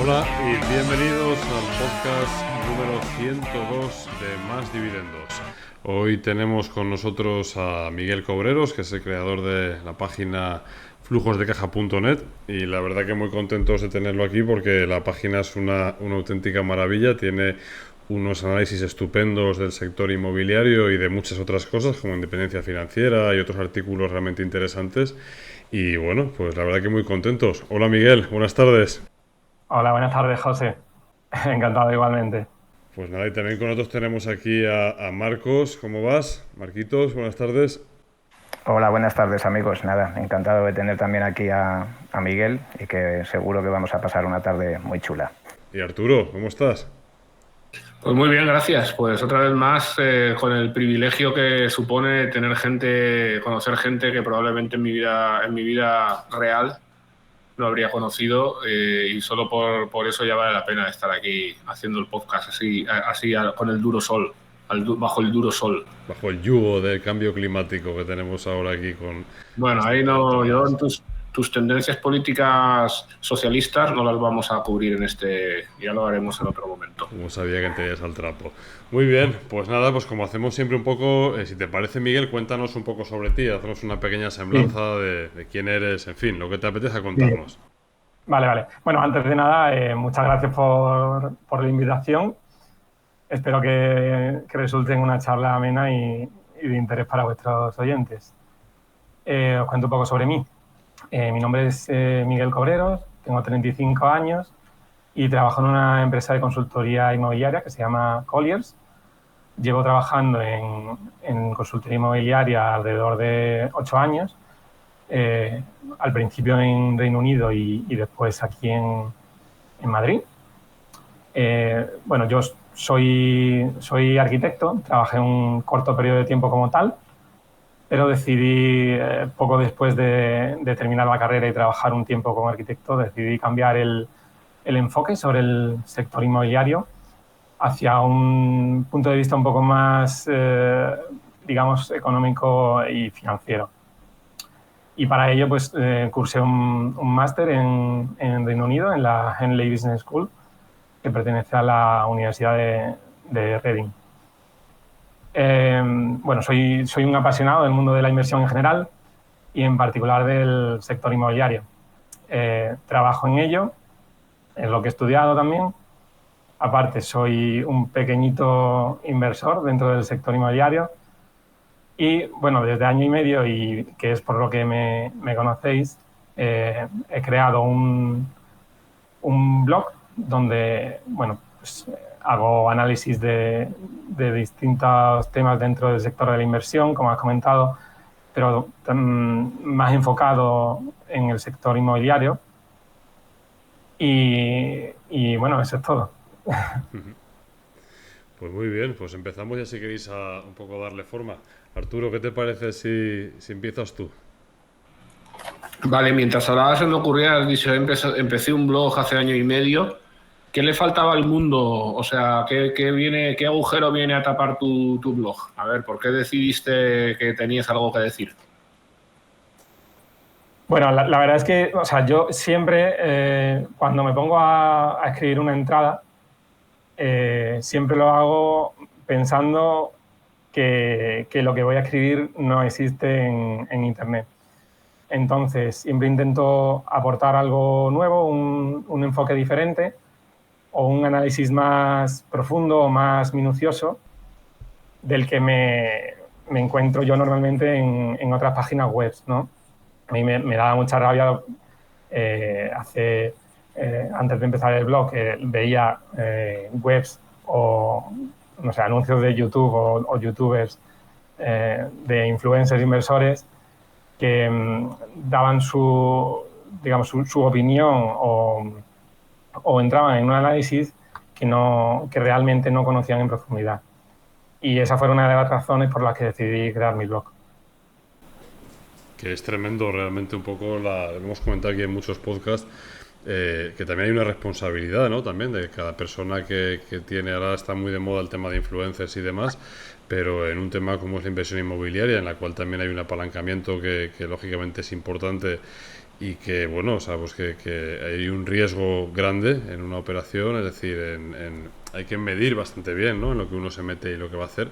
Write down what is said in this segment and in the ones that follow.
Hola y bienvenidos al podcast número 102 de Más Dividendos. Hoy tenemos con nosotros a Miguel Cobreros, que es el creador de la página flujosdecaja.net, y la verdad que muy contentos de tenerlo aquí porque la página es una auténtica maravilla. Tiene unos análisis estupendos del sector inmobiliario y de muchas otras cosas como independencia financiera y otros artículos realmente interesantes. Y bueno, pues la verdad que muy contentos. Hola Miguel, buenas tardes. Hola, buenas tardes, José. Encantado igualmente. Pues nada, y también con nosotros tenemos aquí a Marcos. ¿Cómo vas? Marquitos, buenas tardes. Hola, buenas tardes amigos. Nada, encantado de tener también aquí a Miguel y que seguro que vamos a pasar una tarde muy chula. Y Arturo, ¿cómo estás? Pues muy bien, gracias. Pues otra vez más, con el privilegio que supone tener gente, conocer gente que probablemente en mi vida real no habría conocido, y solo por eso ya vale la pena estar aquí haciendo el podcast con el duro sol, bajo el duro sol. Bajo el yugo del cambio climático que tenemos ahora aquí con Bueno, las ahí no, yo en temperaturas. tus tendencias políticas socialistas no las vamos a cubrir ya lo haremos en otro momento. Como sabía que tenías al trapo. Muy bien, pues nada, pues como hacemos siempre un poco, si te parece Miguel, cuéntanos un poco sobre ti, haznos una pequeña Sí, semblanza de quién eres, en fin, lo que te apetece sí. contarnos. Vale. Bueno, antes de nada, muchas gracias por la invitación. Espero que resulte en una charla amena y de interés para vuestros oyentes. Os cuento un poco sobre mí. Mi nombre es Miguel Cobreros, tengo 35 años y trabajo en una empresa de consultoría inmobiliaria que se llama Colliers. Llevo trabajando en consultoría inmobiliaria alrededor de 8 años. eh, Al principio en Reino Unido y después aquí en Madrid. Bueno, yo soy arquitecto, trabajé un corto periodo de tiempo como tal, pero decidí, poco después de terminar la carrera y trabajar un tiempo como arquitecto, decidí cambiar el enfoque sobre el sector inmobiliario hacia un punto de vista un poco más, digamos, económico y financiero. Y para ello, pues, cursé un máster en Reino Unido, en la Henley Business School, que pertenece a la Universidad de Reading. Bueno, soy un apasionado del mundo de la inversión en general y en particular del sector inmobiliario. Trabajo en ello, es lo que he estudiado también. Aparte, soy un pequeñito inversor dentro del sector inmobiliario. Y bueno, desde año y medio, y que es por lo que me conocéis, he creado un blog donde, bueno, pues, hago análisis de distintos temas dentro del sector de la inversión, como has comentado, pero más enfocado en el sector inmobiliario. Y bueno, eso es todo. Pues muy bien, pues empezamos ya si queréis un poco a darle forma. Arturo, ¿qué te parece si empiezas tú? Vale, mientras hablabas se me ocurría, has dicho, empecé un blog hace año y medio. ¿Qué le faltaba al mundo? O sea, ¿qué agujero viene a tapar tu blog? A ver, ¿por qué decidiste que tenías algo que decir? Bueno, la verdad es que, o sea, yo siempre, cuando me pongo a escribir una entrada, siempre lo hago pensando que lo que voy a escribir no existe en Internet. Entonces, siempre intento aportar algo nuevo, un enfoque diferente o un análisis más profundo o más minucioso del que me encuentro yo normalmente en otras páginas web, ¿no? A mí me daba mucha rabia, antes de empezar el blog, veía webs o, no sé, anuncios de YouTube o youtubers, de influencers inversores que daban digamos, su opinión o entraban en un análisis que realmente no conocían en profundidad. Y esa fue una de las razones por las que decidí crear mi blog. Que es tremendo realmente un poco, lo hemos comentado aquí en muchos podcasts, que también hay una responsabilidad, ¿no? También de cada persona que tiene, ahora está muy de moda el tema de influencers y demás, pero en un tema como es la inversión inmobiliaria, en la cual también hay un apalancamiento que lógicamente es importante y que, bueno, o sea, pues que hay un riesgo grande en una operación, es decir, hay que medir bastante bien, ¿no?, en lo que uno se mete y lo que va a hacer.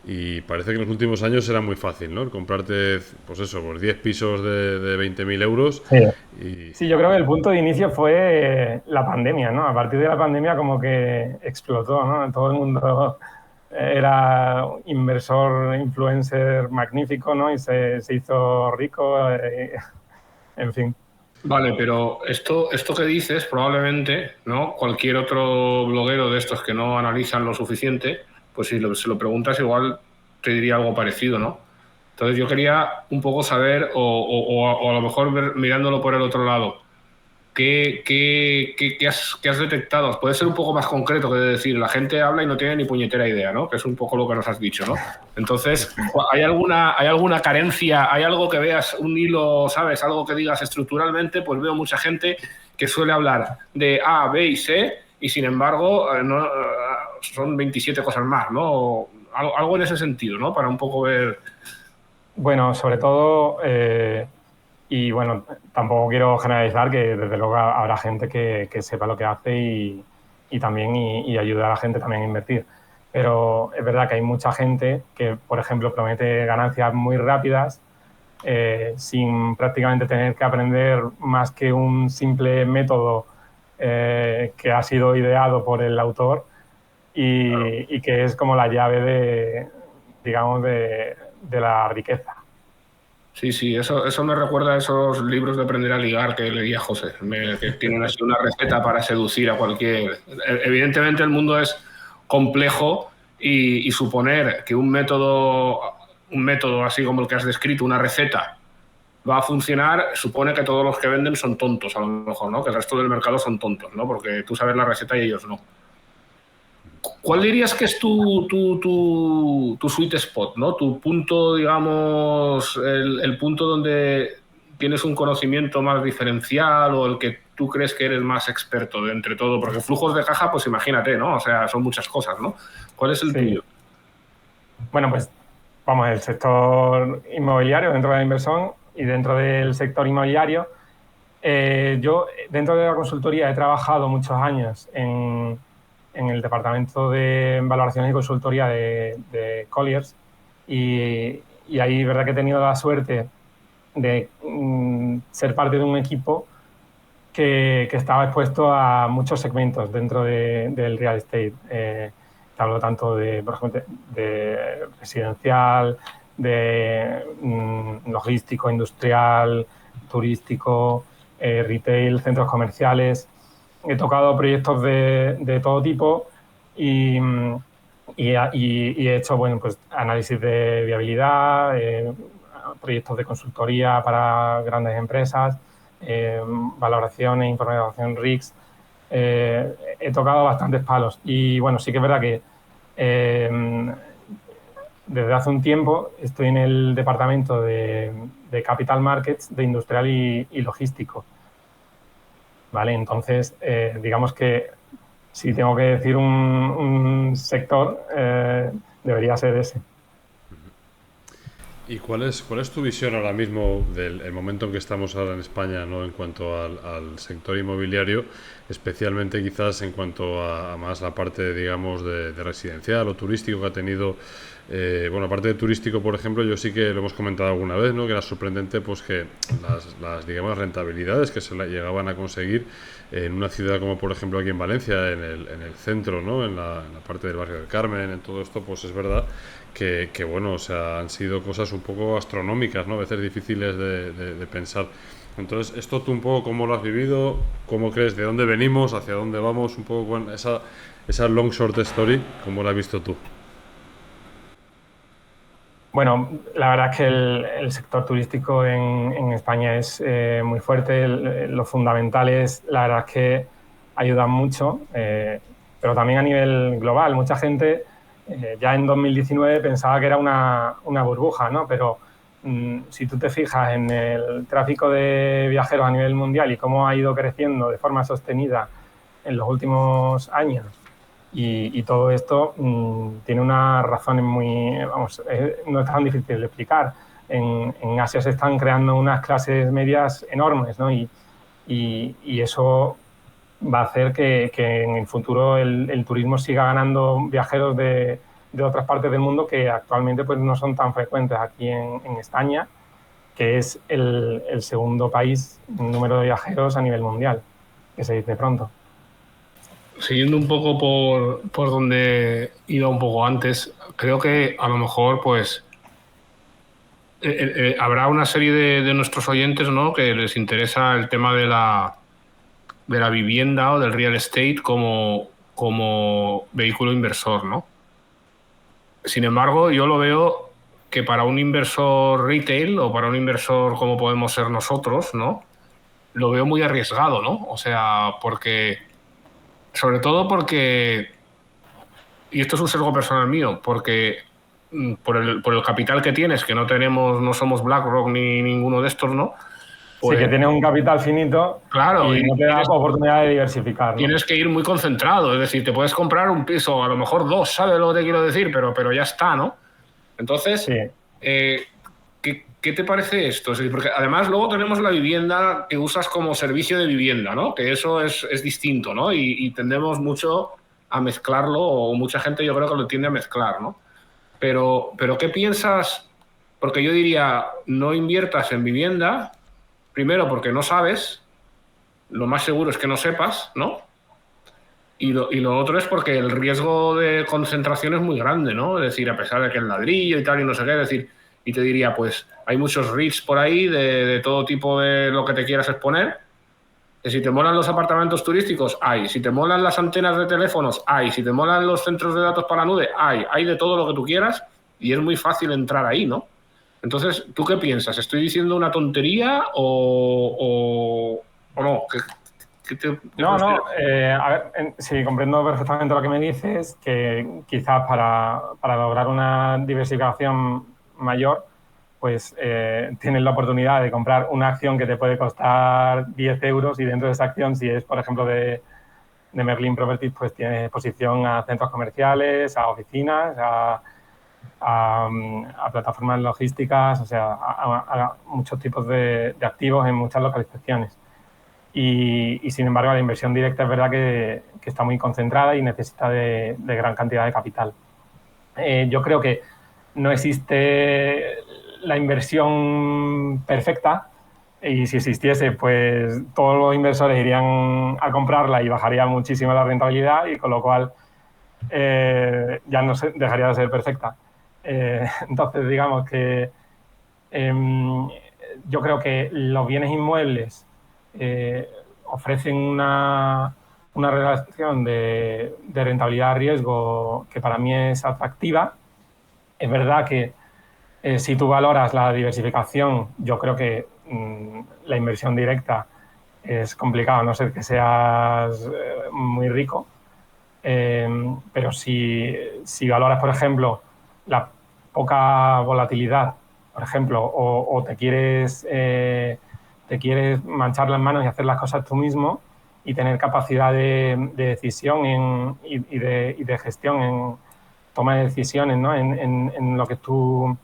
Y parece que en los últimos años era muy fácil, ¿no?, el comprarte, pues eso, pues 10 pisos de 20.000 euros. Sí. Y Sí, yo creo que el punto de inicio fue la pandemia, ¿no? A partir de la pandemia como que explotó, ¿no? Todo el mundo era inversor, influencer magnífico, ¿no? Y se hizo rico, en fin. Vale, pero esto que dices, probablemente, ¿no?, cualquier otro bloguero de estos que no analizan lo suficiente, pues si se lo preguntas igual te diría algo parecido, ¿no? Entonces yo quería un poco saber, o a lo mejor mirándolo por el otro lado, ¿qué has detectado? Puede ser un poco más concreto que decir, la gente habla y no tiene ni puñetera idea, ¿no? Que es un poco lo que nos has dicho, ¿no? Entonces, ¿hay alguna carencia? ¿Hay algo que veas, un hilo, ¿sabes? Algo que digas estructuralmente, pues veo mucha gente que suele hablar de A, B y C y sin embargo no, son 27 cosas más, ¿no? Algo en ese sentido, ¿no? Para un poco ver... Bueno, sobre todo, y bueno, tampoco quiero generalizar, que desde luego habrá gente que sepa lo que hace y también y ayuda a la gente también a invertir. Pero es verdad que hay mucha gente que, por ejemplo, promete ganancias muy rápidas sin prácticamente tener que aprender más que un simple método que ha sido ideado por el autor y que es como la llave de, digamos, de la riqueza. Sí, sí, eso me recuerda a esos libros de aprender a ligar que leía José, que tienen así una receta para seducir a cualquier... Evidentemente el mundo es complejo y suponer que un método así como el que has descrito, una receta, va a funcionar, supone que todos los que venden son tontos, a lo mejor, ¿no? Que el resto del mercado son tontos, ¿no? Porque tú sabes la receta y ellos no. ¿Cuál dirías que es tu sweet spot, ¿no? Tu punto, digamos, el punto donde tienes un conocimiento más diferencial o el que tú crees que eres más experto de entre todo? Porque flujos de caja, pues imagínate, ¿no? O sea, son muchas cosas, ¿no? ¿Cuál es el tuyo? Bueno, pues vamos, el sector inmobiliario dentro de la inversión y dentro del sector inmobiliario. Yo, dentro de la consultoría, he trabajado muchos años en el departamento de valoración y consultoría de Colliers y ahí, verdad que he tenido la suerte de ser parte de un equipo que estaba expuesto a muchos segmentos dentro del real estate. Hablo tanto de, por ejemplo, de residencial, de logístico, industrial, turístico, retail, centros comerciales. He tocado proyectos de todo tipo y he hecho, bueno, pues análisis de viabilidad, proyectos de consultoría para grandes empresas, valoraciones, información RICS. He tocado bastantes palos y bueno, sí que es verdad que desde hace un tiempo estoy en el departamento de Capital Markets, de industrial y logístico. ¿Vale? Entonces, digamos que si tengo que decir un sector, debería ser ese. ¿Y cuál es tu visión ahora mismo del momento en que estamos ahora en España, ¿no?, en cuanto al sector inmobiliario, especialmente quizás en cuanto a más la parte, digamos, de residencial o turístico que ha tenido? Bueno, aparte de turístico, por ejemplo, yo sí que lo hemos comentado alguna vez, ¿no?, que era sorprendente pues que las digamos, rentabilidades que se llegaban a conseguir en una ciudad como, por ejemplo, aquí en Valencia, en el centro, ¿no?, en la parte del barrio del Carmen, en todo esto, pues es verdad que bueno, o sea, han sido cosas un poco astronómicas, ¿no?, a veces difíciles de pensar. Entonces, esto tú un poco cómo lo has vivido, cómo crees, de dónde venimos, hacia dónde vamos, un poco con esa long short story, ¿cómo la has visto tú? Bueno, la verdad es que el sector turístico en España es muy fuerte. Los fundamentales, la verdad es que ayudan mucho, pero también a nivel global. Mucha gente ya en 2019 pensaba que era una burbuja, ¿no? Pero si tú te fijas en el tráfico de viajeros a nivel mundial y cómo ha ido creciendo de forma sostenida en los últimos años, y todo esto tiene unas razones muy, vamos, no es tan difícil de explicar. en Asia se están creando unas clases medias enormes, ¿no? Y eso va a hacer que en el futuro el turismo siga ganando viajeros de otras partes del mundo que actualmente pues no son tan frecuentes aquí en España, que es el segundo país en número de viajeros a nivel mundial, que se dice pronto. Siguiendo un poco por donde iba un poco antes, creo que a lo mejor pues habrá una serie de nuestros oyentes, ¿no?, que les interesa el tema de la vivienda o del real estate como vehículo inversor, ¿no? Sin embargo, yo lo veo que para un inversor retail o para un inversor como podemos ser nosotros, ¿no?, lo veo muy arriesgado, ¿no? O sea, sobre todo porque, y esto es un sesgo personal mío, porque por el capital que tienes, que no somos BlackRock ni ninguno de estos, ¿no? Pues, sí, que tienes un capital finito, claro, y no te da oportunidad de diversificar, ¿no? Tienes que ir muy concentrado, es decir, te puedes comprar un piso, a lo mejor 2, ¿sabes lo que te quiero decir? Pero ya está, ¿no? Entonces, sí. ¿Qué te parece esto? Es decir, porque además luego tenemos la vivienda que usas como servicio de vivienda, ¿no? Que eso es distinto, ¿no? Y tendemos mucho a mezclarlo, o mucha gente yo creo que lo tiende a mezclar, ¿no? Pero ¿qué piensas? Porque yo diría, no inviertas en vivienda, primero porque no sabes, lo más seguro es que no sepas, ¿no? Y lo otro es porque el riesgo de concentración es muy grande, ¿no? Es decir, a pesar de que el ladrillo y tal y no sé qué, es decir, y te diría, pues hay muchos REITs por ahí de todo tipo de lo que te quieras exponer. Que si te molan los apartamentos turísticos, hay. Si te molan las antenas de teléfonos, hay. Si te molan los centros de datos para la nube, hay. Hay de todo lo que tú quieras y es muy fácil entrar ahí, ¿no? Entonces, ¿tú qué piensas? ¿Estoy diciendo una tontería o no? No, a ver, sí, comprendo perfectamente lo que me dices, que quizás para lograr una diversificación mayor, pues tienes la oportunidad de comprar una acción que te puede costar 10 euros y dentro de esa acción, si es, por ejemplo, de Merlin Properties, pues tienes exposición a centros comerciales, a oficinas, a plataformas logísticas, o sea, a muchos tipos de activos en muchas localizaciones. Y sin embargo, la inversión directa es verdad que está muy concentrada y necesita de gran cantidad de capital. Yo creo que no existe la inversión perfecta, y si existiese, pues todos los inversores irían a comprarla y bajaría muchísimo la rentabilidad, y con lo cual ya no dejaría de ser perfecta. Entonces, digamos que yo creo que los bienes inmuebles ofrecen una relación de rentabilidad-riesgo que para mí es atractiva. Es verdad que si tú valoras la diversificación, yo creo que la inversión directa es complicado, a no ser que seas muy rico. Pero si valoras, por ejemplo, la poca volatilidad, por ejemplo, o te quieres manchar las manos y hacer las cosas tú mismo y tener capacidad de decisión y de gestión en toma de decisiones, ¿no? en lo que tú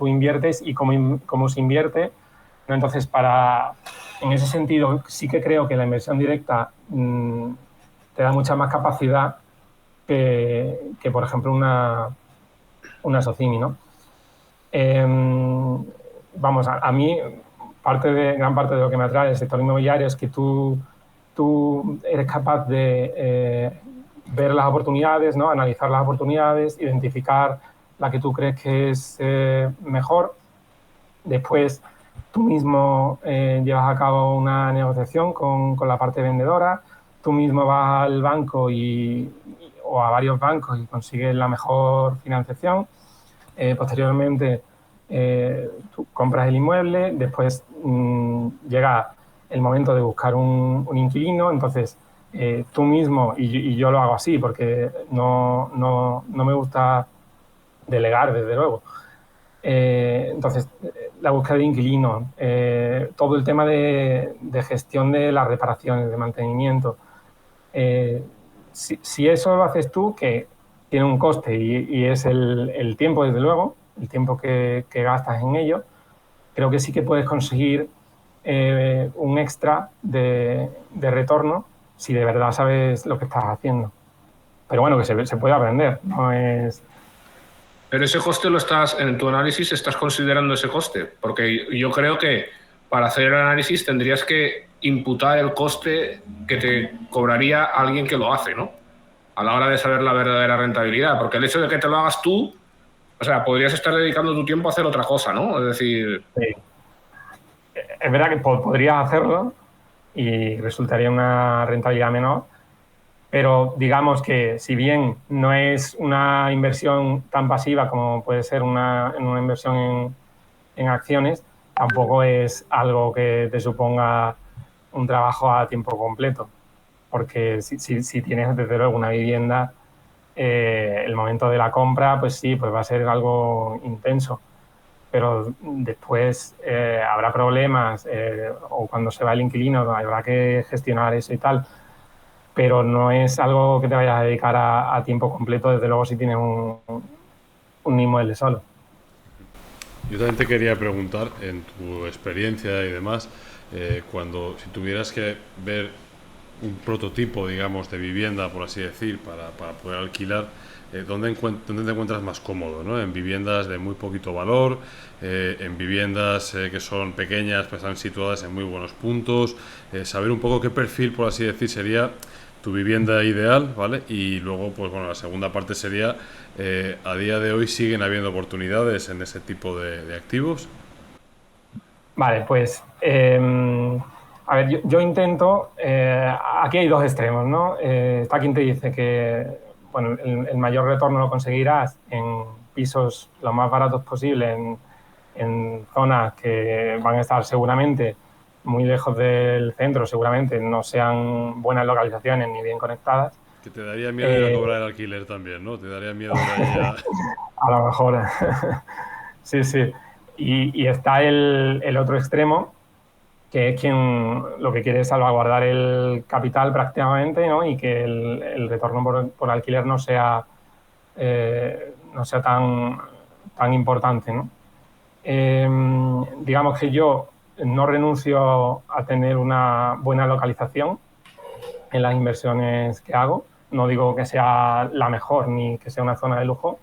inviertes y cómo se invierte, ¿no? Entonces, en ese sentido, sí que creo que la inversión directa te da mucha más capacidad que por ejemplo, una SOCIMI, ¿no? Vamos, a mí, gran parte de lo que me atrae del sector inmobiliario es que tú eres capaz de ver las oportunidades, ¿no? Analizar las oportunidades, identificar la que tú crees que es mejor. Después, tú mismo llevas a cabo una negociación con la parte vendedora, tú mismo vas al banco o a varios bancos y consigues la mejor financiación. Posteriormente, tú compras el inmueble, después llega el momento de buscar un inquilino, entonces tú mismo, y yo lo hago así porque no me gusta delegar, desde luego. Entonces, la búsqueda de inquilino, todo el tema de gestión de las reparaciones, de mantenimiento. Si eso lo haces tú, que tiene un coste y es el tiempo, desde luego, el tiempo que gastas en ello, creo que sí que puedes conseguir un extra de retorno si de verdad sabes lo que estás haciendo. Pero bueno, que se puede aprender, no es... Pero ese coste en tu análisis estás considerando ese coste, porque yo creo que para hacer el análisis tendrías que imputar el coste que te cobraría alguien que lo hace, ¿no? A la hora de saber la verdadera rentabilidad, porque el hecho de que te lo hagas tú, o sea, podrías estar dedicando tu tiempo a hacer otra cosa, ¿no? Es decir... Sí. Es verdad que podrías hacerlo y resultaría una rentabilidad menor, pero digamos que si bien no es una inversión tan pasiva como puede ser una inversión en acciones, tampoco es algo que te suponga un trabajo a tiempo completo, porque si tienes desde luego una vivienda, el momento de la compra, pues sí, pues va a ser algo intenso, pero después habrá problemas o cuando se va el inquilino habrá que gestionar eso y tal, pero no es algo que te vayas a dedicar a tiempo completo, desde luego si tienes un inmueble solo. Yo también te quería preguntar, en tu experiencia y demás, si tuvieras que ver un prototipo, digamos, de vivienda, por así decir, para poder alquilar, ¿dónde te encuentras más cómodo, ¿no? En viviendas de muy poquito valor, en viviendas que son pequeñas, pero están situadas en muy buenos puntos, saber un poco qué perfil, por así decir, sería tu vivienda ideal, ¿vale? Y luego, pues bueno, la segunda parte sería, a día de hoy siguen habiendo oportunidades en ese tipo de activos. Vale, pues a ver, yo intento, aquí hay dos extremos, ¿no? Está quien te dice que bueno, el mayor retorno lo conseguirás en pisos lo más baratos posible, en zonas que van a estar seguramente muy lejos del centro, seguramente no sean buenas localizaciones ni bien conectadas. Que te daría miedo ir a cobrar el alquiler también, ¿no? Te daría miedo ir a... A lo mejor. Sí, sí. Y está el otro extremo, que es quien lo que quiere es salvaguardar el capital prácticamente, ¿no? Y que el retorno por alquiler no sea tan importante, ¿no? Digamos que yo no renuncio a tener una buena localización en las inversiones que hago. No digo que sea la mejor ni que sea una zona de lujo,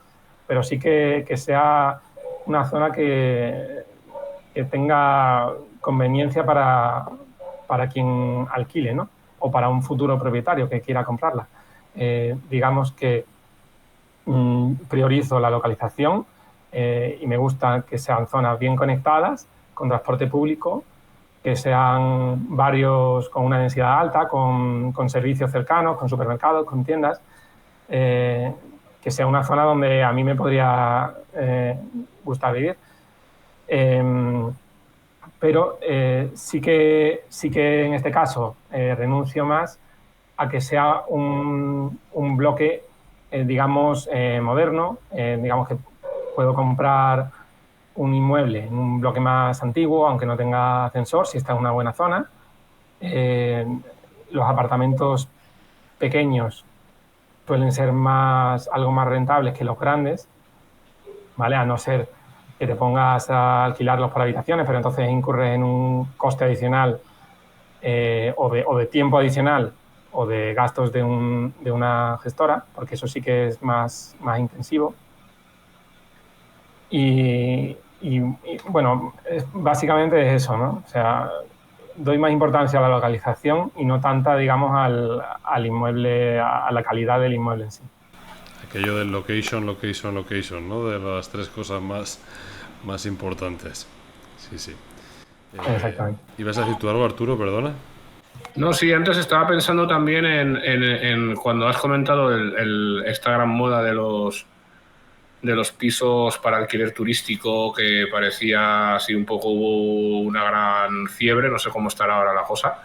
pero sí que sea una zona que tenga conveniencia para quien alquile, ¿no? O para un futuro propietario que quiera comprarla. Digamos que priorizo la localización y me gusta que sean zonas bien conectadas, con transporte público, que sean barrios con una densidad alta, con servicios cercanos, con supermercados, con tiendas, que sea una zona donde a mí me podría gustar vivir. Pero sí que en este caso renuncio más a que sea un bloque, digamos, moderno, digamos que puedo comprar un inmueble en un bloque más antiguo, aunque no tenga ascensor, si está en una buena zona. Los apartamentos pequeños suelen ser algo más rentables que los grandes, ¿vale? A no ser que te pongas a alquilarlos por habitaciones, pero entonces incurres en un coste adicional o de tiempo adicional o de gastos de una gestora, porque eso sí que es más intensivo. Y bueno, básicamente es eso, ¿no? O sea, doy más importancia a la localización y no tanta, digamos, al inmueble, a la calidad del inmueble en sí. Aquello del location, ¿no? De las tres cosas más importantes. Sí, sí. Exactamente. ¿Ibas a decir tú algo, Arturo? Perdona. No, sí, antes estaba pensando también en cuando has comentado esta gran moda de los pisos para alquiler turístico, que parecía así un poco, hubo una gran fiebre, no sé cómo estará ahora la cosa,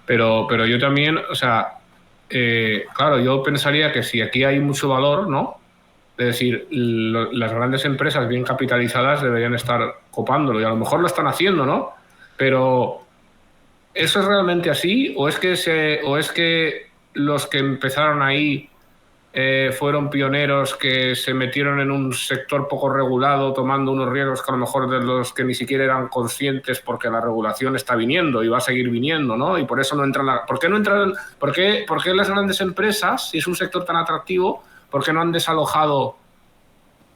pero yo también, o sea, claro, yo pensaría que si aquí hay mucho valor, ¿no? Es decir, las grandes empresas bien capitalizadas deberían estar copándolo y a lo mejor lo están haciendo, ¿no? Pero ¿eso es realmente así? ¿O es que los que empezaron ahí fueron pioneros que se metieron en un sector poco regulado, tomando unos riesgos que a lo mejor de los que ni siquiera eran conscientes, porque la regulación está viniendo y va a seguir viniendo, ¿no? Y por eso no entran. ¿Por qué no entran? ¿Por qué las grandes empresas, si es un sector tan atractivo, por qué no han desalojado,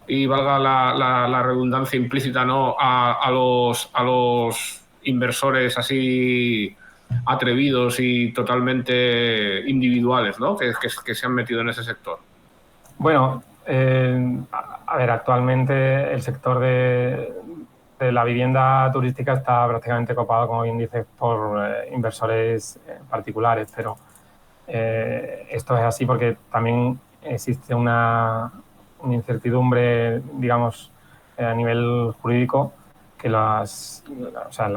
y valga la redundancia implícita, ¿no?, a los inversores así atrevidos y totalmente individuales, ¿no?, que se han metido en ese sector? Bueno, a ver, actualmente el sector de la vivienda turística está prácticamente copado, como bien dices, por inversores particulares, pero esto es así porque también existe una incertidumbre, digamos, a nivel jurídico, que los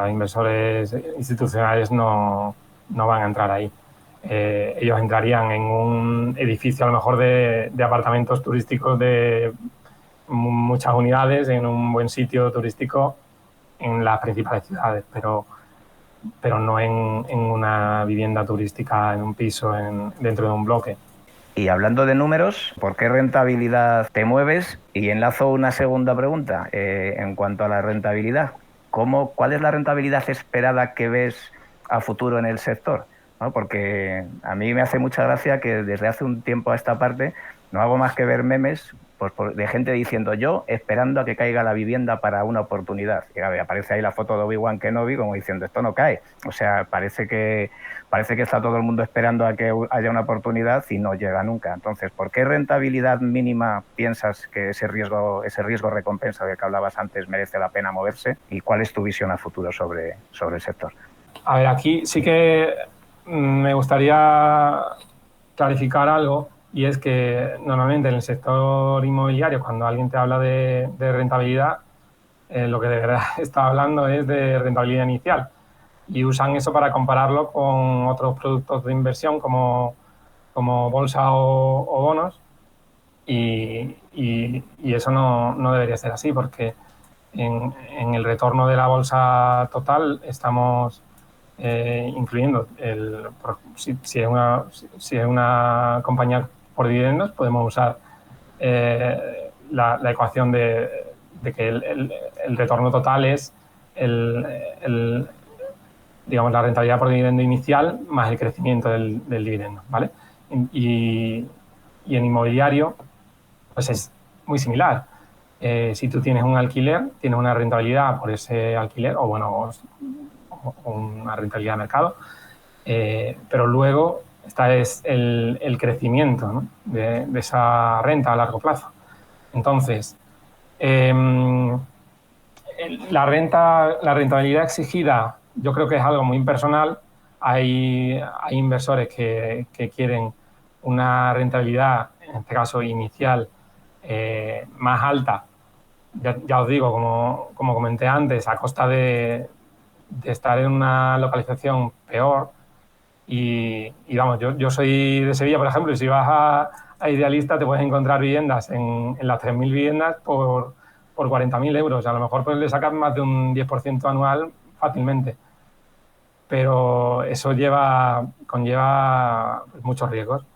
inversores institucionales no van a entrar ahí. Ellos entrarían en un edificio a lo mejor de apartamentos turísticos de muchas unidades en un buen sitio turístico en las principales ciudades, pero no en una vivienda turística, en un piso, dentro de un bloque. Y hablando de números, ¿por qué rentabilidad te mueves? Y enlazo una segunda pregunta en cuanto a la rentabilidad. ¿Cuál es la rentabilidad esperada que ves a futuro en el sector? ¿No? Porque a mí me hace mucha gracia que desde hace un tiempo a esta parte no hago más que ver memes de gente diciendo yo esperando a que caiga la vivienda para una oportunidad. Y aparece ahí la foto de Obi-Wan Kenobi como diciendo esto no cae. O sea, parece que está todo el mundo esperando a que haya una oportunidad y no llega nunca. Entonces, ¿por qué rentabilidad mínima piensas que ese riesgo recompensa del que hablabas antes merece la pena moverse? ¿Y cuál es tu visión a futuro sobre el sector? A ver, aquí sí que me gustaría clarificar algo, y es que normalmente en el sector inmobiliario, cuando alguien te habla de rentabilidad, lo que de verdad está hablando es de rentabilidad inicial, y usan eso para compararlo con otros productos de inversión como bolsa o bonos, y eso no debería ser así, porque en el retorno de la bolsa total estamos incluyendo si es una compañía por dividendos, podemos usar la ecuación de que el retorno total es digamos, la rentabilidad por dividendo inicial más el crecimiento del dividendo, ¿vale? Y en inmobiliario pues es muy similar. Si tú tienes un alquiler, tienes una rentabilidad por ese alquiler, o una rentabilidad de mercado, pero luego es el crecimiento, ¿no?, de esa renta a largo plazo. Entonces, la rentabilidad exigida yo creo que es algo muy impersonal. Hay inversores que quieren una rentabilidad, en este caso inicial, más alta, ya os digo, como comenté antes, a costa de estar en una localización peor. Y vamos, yo soy de Sevilla, por ejemplo, y si vas a Idealista te puedes encontrar viviendas en las 3.000 viviendas por 40.000 euros. A lo mejor pues le sacas más de un 10% anual fácilmente. Pero eso conlleva muchos riesgos.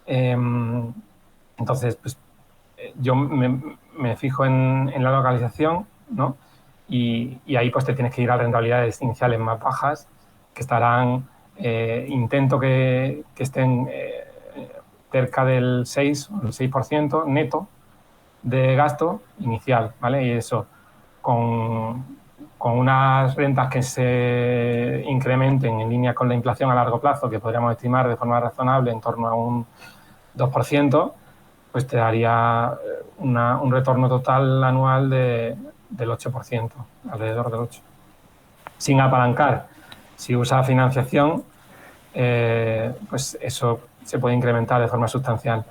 Entonces, pues, yo me fijo en la localización, ¿no? Y ahí pues te tienes que ir a rentabilidades iniciales más bajas, que estarán, intento que estén cerca del 6 o el 6% neto de gasto inicial, ¿vale? Y eso con unas rentas que se incrementen en línea con la inflación a largo plazo, que podríamos estimar de forma razonable en torno a un 2%, pues te daría un retorno total anual del 8%, alrededor del 8%. Sin apalancar. Si usa financiación, pues eso se puede incrementar de forma sustancial.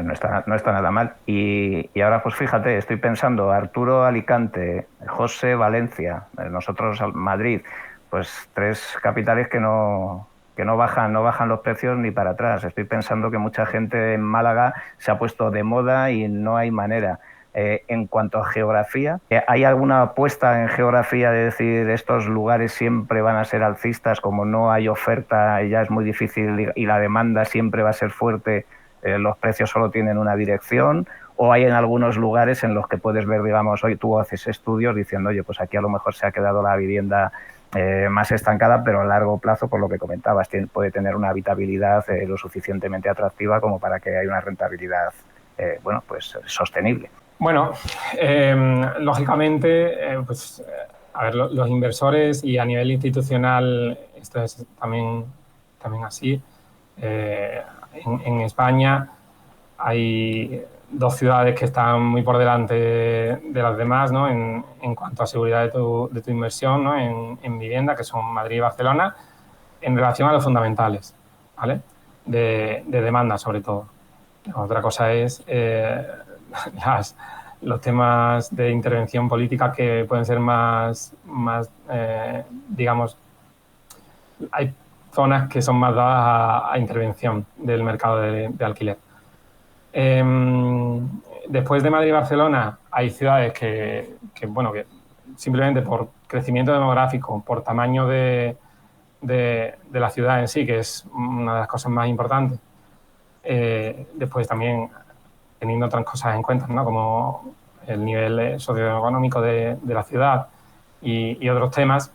No está nada mal. Y ahora, pues fíjate, estoy pensando, Arturo Alicante, José Valencia, nosotros Madrid, pues 3 capitales que no bajan los precios ni para atrás. Estoy pensando que mucha gente en Málaga se ha puesto de moda y no hay manera. En cuanto a geografía, ¿hay alguna apuesta en geografía de decir estos lugares siempre van a ser alcistas, como no hay oferta ya es muy difícil y la demanda siempre va a ser fuerte, los precios solo tienen una dirección? ¿O hay en algunos lugares en los que puedes ver, digamos, hoy tú haces estudios diciendo, oye, pues aquí a lo mejor se ha quedado la vivienda más estancada, pero a largo plazo, por lo que comentabas, puede tener una habitabilidad lo suficientemente atractiva como para que haya una rentabilidad bueno, pues sostenible? Bueno, lógicamente, a ver, los inversores y a nivel institucional esto es también así. En España hay dos ciudades que están muy por delante de las demás, ¿no? En cuanto a seguridad de tu inversión, ¿no? En vivienda, que son Madrid y Barcelona, en relación a los fundamentales, ¿vale? De demanda, sobre todo. Otra cosa es los temas de intervención política que pueden ser más digamos, hay zonas que son más dadas a intervención del mercado de alquiler. Después de Madrid y Barcelona hay ciudades que simplemente por crecimiento demográfico, por tamaño de la ciudad en sí, que es una de las cosas más importantes, después también teniendo otras cosas en cuenta, ¿no? Como el nivel socioeconómico de la ciudad y otros temas.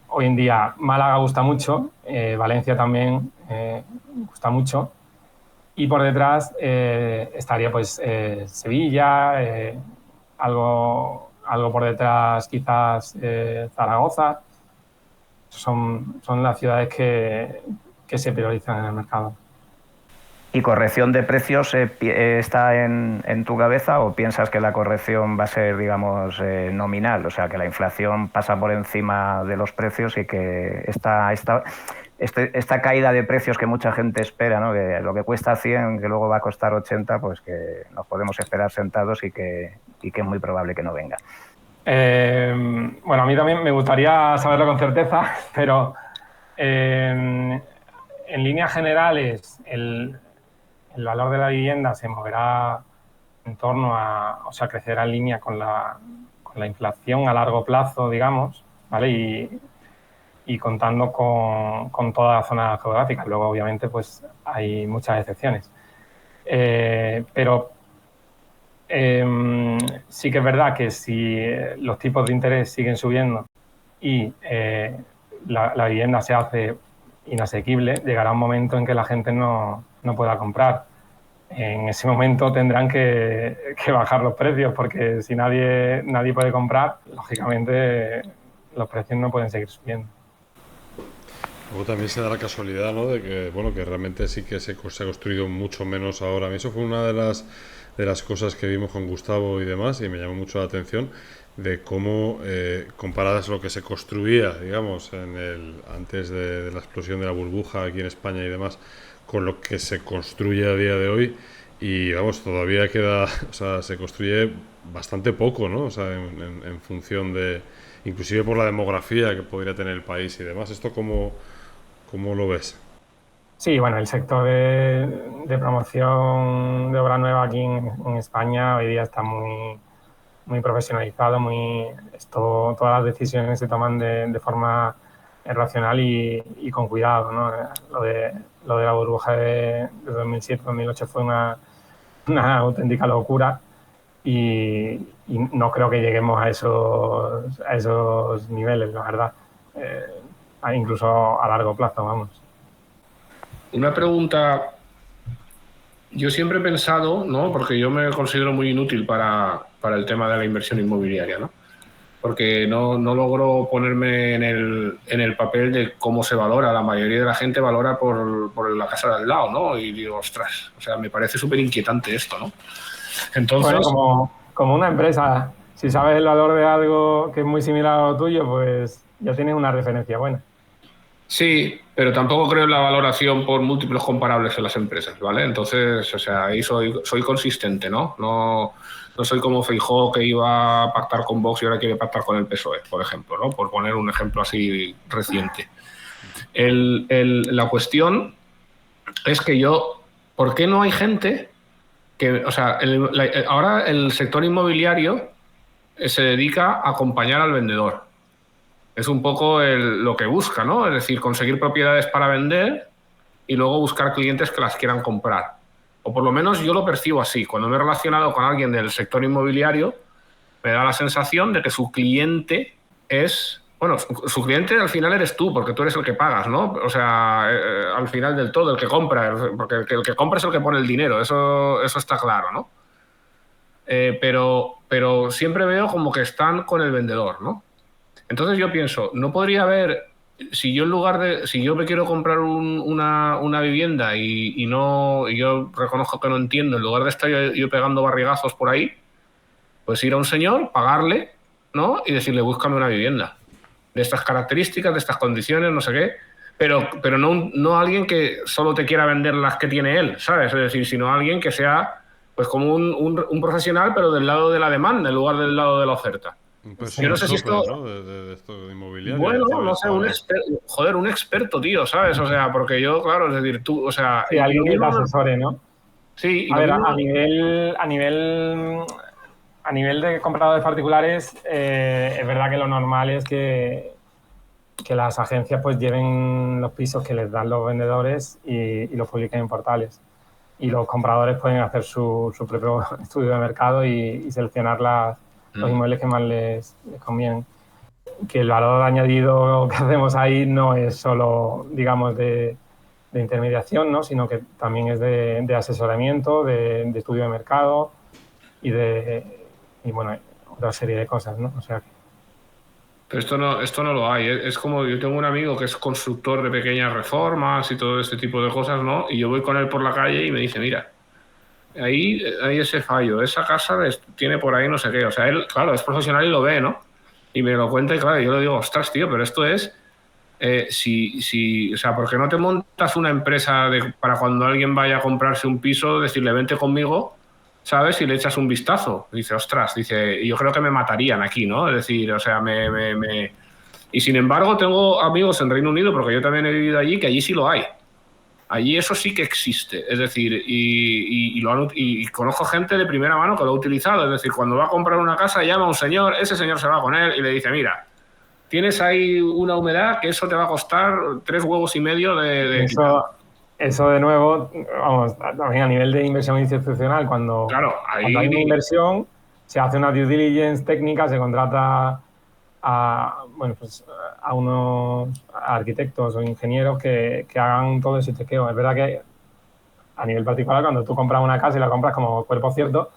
Hoy en día Málaga gusta mucho, Valencia también gusta mucho, y por detrás estaría pues Sevilla, algo por detrás quizás Zaragoza. Son las ciudades que se priorizan en el mercado. ¿Y corrección de precios está en tu cabeza o piensas que la corrección va a ser, digamos, nominal? O sea, que la inflación pasa por encima de los precios y que esta caída de precios que mucha gente espera, ¿no? Que lo que cuesta 100, que luego va a costar 80, pues que nos podemos esperar sentados y que es muy probable que no venga. Bueno, a mí también me gustaría saberlo con certeza, pero en líneas generales el valor de la vivienda se moverá en torno a, o sea, crecerá en línea con la inflación a largo plazo, digamos, ¿vale? Y contando con toda la zona geográfica. Luego, obviamente, pues hay muchas excepciones. Pero sí que es verdad que si los tipos de interés siguen subiendo y la vivienda se hace inasequible, llegará un momento en que la gente no pueda comprar. En ese momento tendrán que bajar los precios, porque si nadie puede comprar, lógicamente los precios no pueden seguir subiendo. Luego también se da la casualidad, ¿no? De que, bueno, que realmente sí que se ha construido mucho menos ahora. A mí eso fue una de las cosas que vimos con Gustavo y demás, y me llamó mucho la atención de cómo, comparadas lo que se construía, digamos, antes de la explosión de la burbuja aquí en España y demás, con lo que se construye a día de hoy, y vamos, todavía queda, o sea, se construye bastante poco, ¿no? O sea, en función de, inclusive por la demografía que podría tener el país y demás. ¿Esto cómo lo ves? Sí, bueno, el sector de promoción de obra nueva aquí en España hoy día está muy profesionalizado, todas las decisiones se toman de forma racional y con cuidado, ¿no? Lo de la burbuja de 2007-2008 fue una auténtica locura y no creo que lleguemos a esos niveles, la verdad, incluso a largo plazo, vamos. Una pregunta. Yo siempre he pensado, ¿no? Porque yo me considero muy inútil para el tema de la inversión inmobiliaria, ¿no? Porque no logro ponerme en el papel de cómo se valora. La mayoría de la gente valora por la casa de al lado, ¿no? Y digo, ostras, o sea, me parece súper inquietante esto, ¿no? Entonces, bueno, como una empresa, si sabes el valor de algo que es muy similar a lo tuyo, pues ya tienes una referencia buena. sí, pero tampoco creo en la valoración por múltiplos comparables en las empresas, ¿vale? Entonces, o sea, ahí soy consistente, ¿no? No soy como Feijóo, que iba a pactar con Vox y ahora quiere pactar con el PSOE, por ejemplo, ¿no? Por poner un ejemplo así reciente. La cuestión es que ¿por qué no hay gente o sea, ahora el sector inmobiliario se dedica a acompañar al vendedor. Es un poco lo que busca, ¿no? Es decir, conseguir propiedades para vender y luego buscar clientes que las quieran comprar. O por lo menos yo lo percibo así. Cuando me he relacionado con alguien del sector inmobiliario, me da la sensación de que su cliente es... Bueno, su cliente al final eres tú, porque tú eres el que pagas, ¿no? O sea, al final del todo, el que compra, porque el que compra es el que pone el dinero, eso está claro, ¿no? Pero siempre veo como que están con el vendedor, ¿no? Entonces yo pienso, no podría haber, si yo me quiero comprar una vivienda y yo reconozco que no entiendo, en lugar de estar yo pegando barrigazos por ahí, pues ir a un señor, pagarle, ¿no? Y decirle, búscame una vivienda de estas características, de estas condiciones, no sé qué, pero no alguien que solo te quiera vender las que tiene él, ¿sabes? Es decir, sino alguien que sea pues como un profesional, pero del lado de la demanda en lugar del lado de la oferta. Pues yo no sé si esto... ¿no? de esto de inmobiliario. Bueno, no sé, un experto, tío, ¿sabes? O sea, porque yo, claro, es decir, tú, o sea... Sí, alguien que te asesore, ¿no? Sí. A ver, a nivel de compradores particulares, es verdad que lo normal es que las agencias pues lleven los pisos que les dan los vendedores y los publiquen en portales. Y los compradores pueden hacer su propio estudio de mercado y seleccionar los inmuebles que más les convienen. Que el valor añadido que hacemos ahí no es solo, digamos, de intermediación, ¿no? Sino que también es de asesoramiento, de estudio de mercado y bueno, otra serie de cosas, ¿no? O sea que... Pero esto no lo hay. Es como, yo tengo un amigo que es constructor de pequeñas reformas y todo este tipo de cosas, ¿no? Y yo voy con él por la calle y me dice, mira, ahí hay ese fallo, esa casa tiene por ahí no sé qué. O sea, él, claro, es profesional y lo ve, ¿no? Y me lo cuenta y claro, yo le digo, ostras, tío, pero esto es... o sea, ¿por qué no te montas una empresa para cuando alguien vaya a comprarse un piso, decirle, vente conmigo, ¿sabes? Y le echas un vistazo. Dice, ostras, yo creo que me matarían aquí, ¿no? Es decir, o sea, Y sin embargo, tengo amigos en Reino Unido, porque yo también he vivido allí, que allí sí lo hay. Allí eso sí que existe. Es decir, y conozco gente de primera mano que lo ha utilizado. Es decir, cuando va a comprar una casa, llama a un señor, ese señor se va con él y le dice, mira, tienes ahí una humedad que eso te va a costar 3,5 huevos de eso de nuevo, vamos, también a nivel de inversión institucional, cuando hay una inversión, se hace una due diligence técnica, se contrata a unos arquitectos o ingenieros que hagan todo ese chequeo. Es verdad que a nivel particular, cuando tú compras una casa y la compras como cuerpo cierto,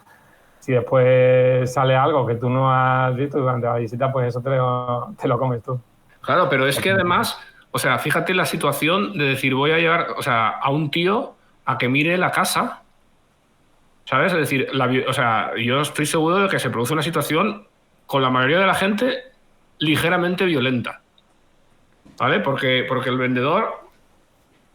si después sale algo que tú no has visto durante la visita, pues eso te lo comes tú. Claro, pero es que además, o sea, fíjate la situación de decir, voy a llevar, o sea, a un tío a que mire la casa, ¿sabes? Es decir, o sea, yo estoy seguro de que se produce una situación con la mayoría de la gente ligeramente violenta, ¿vale? Porque el vendedor,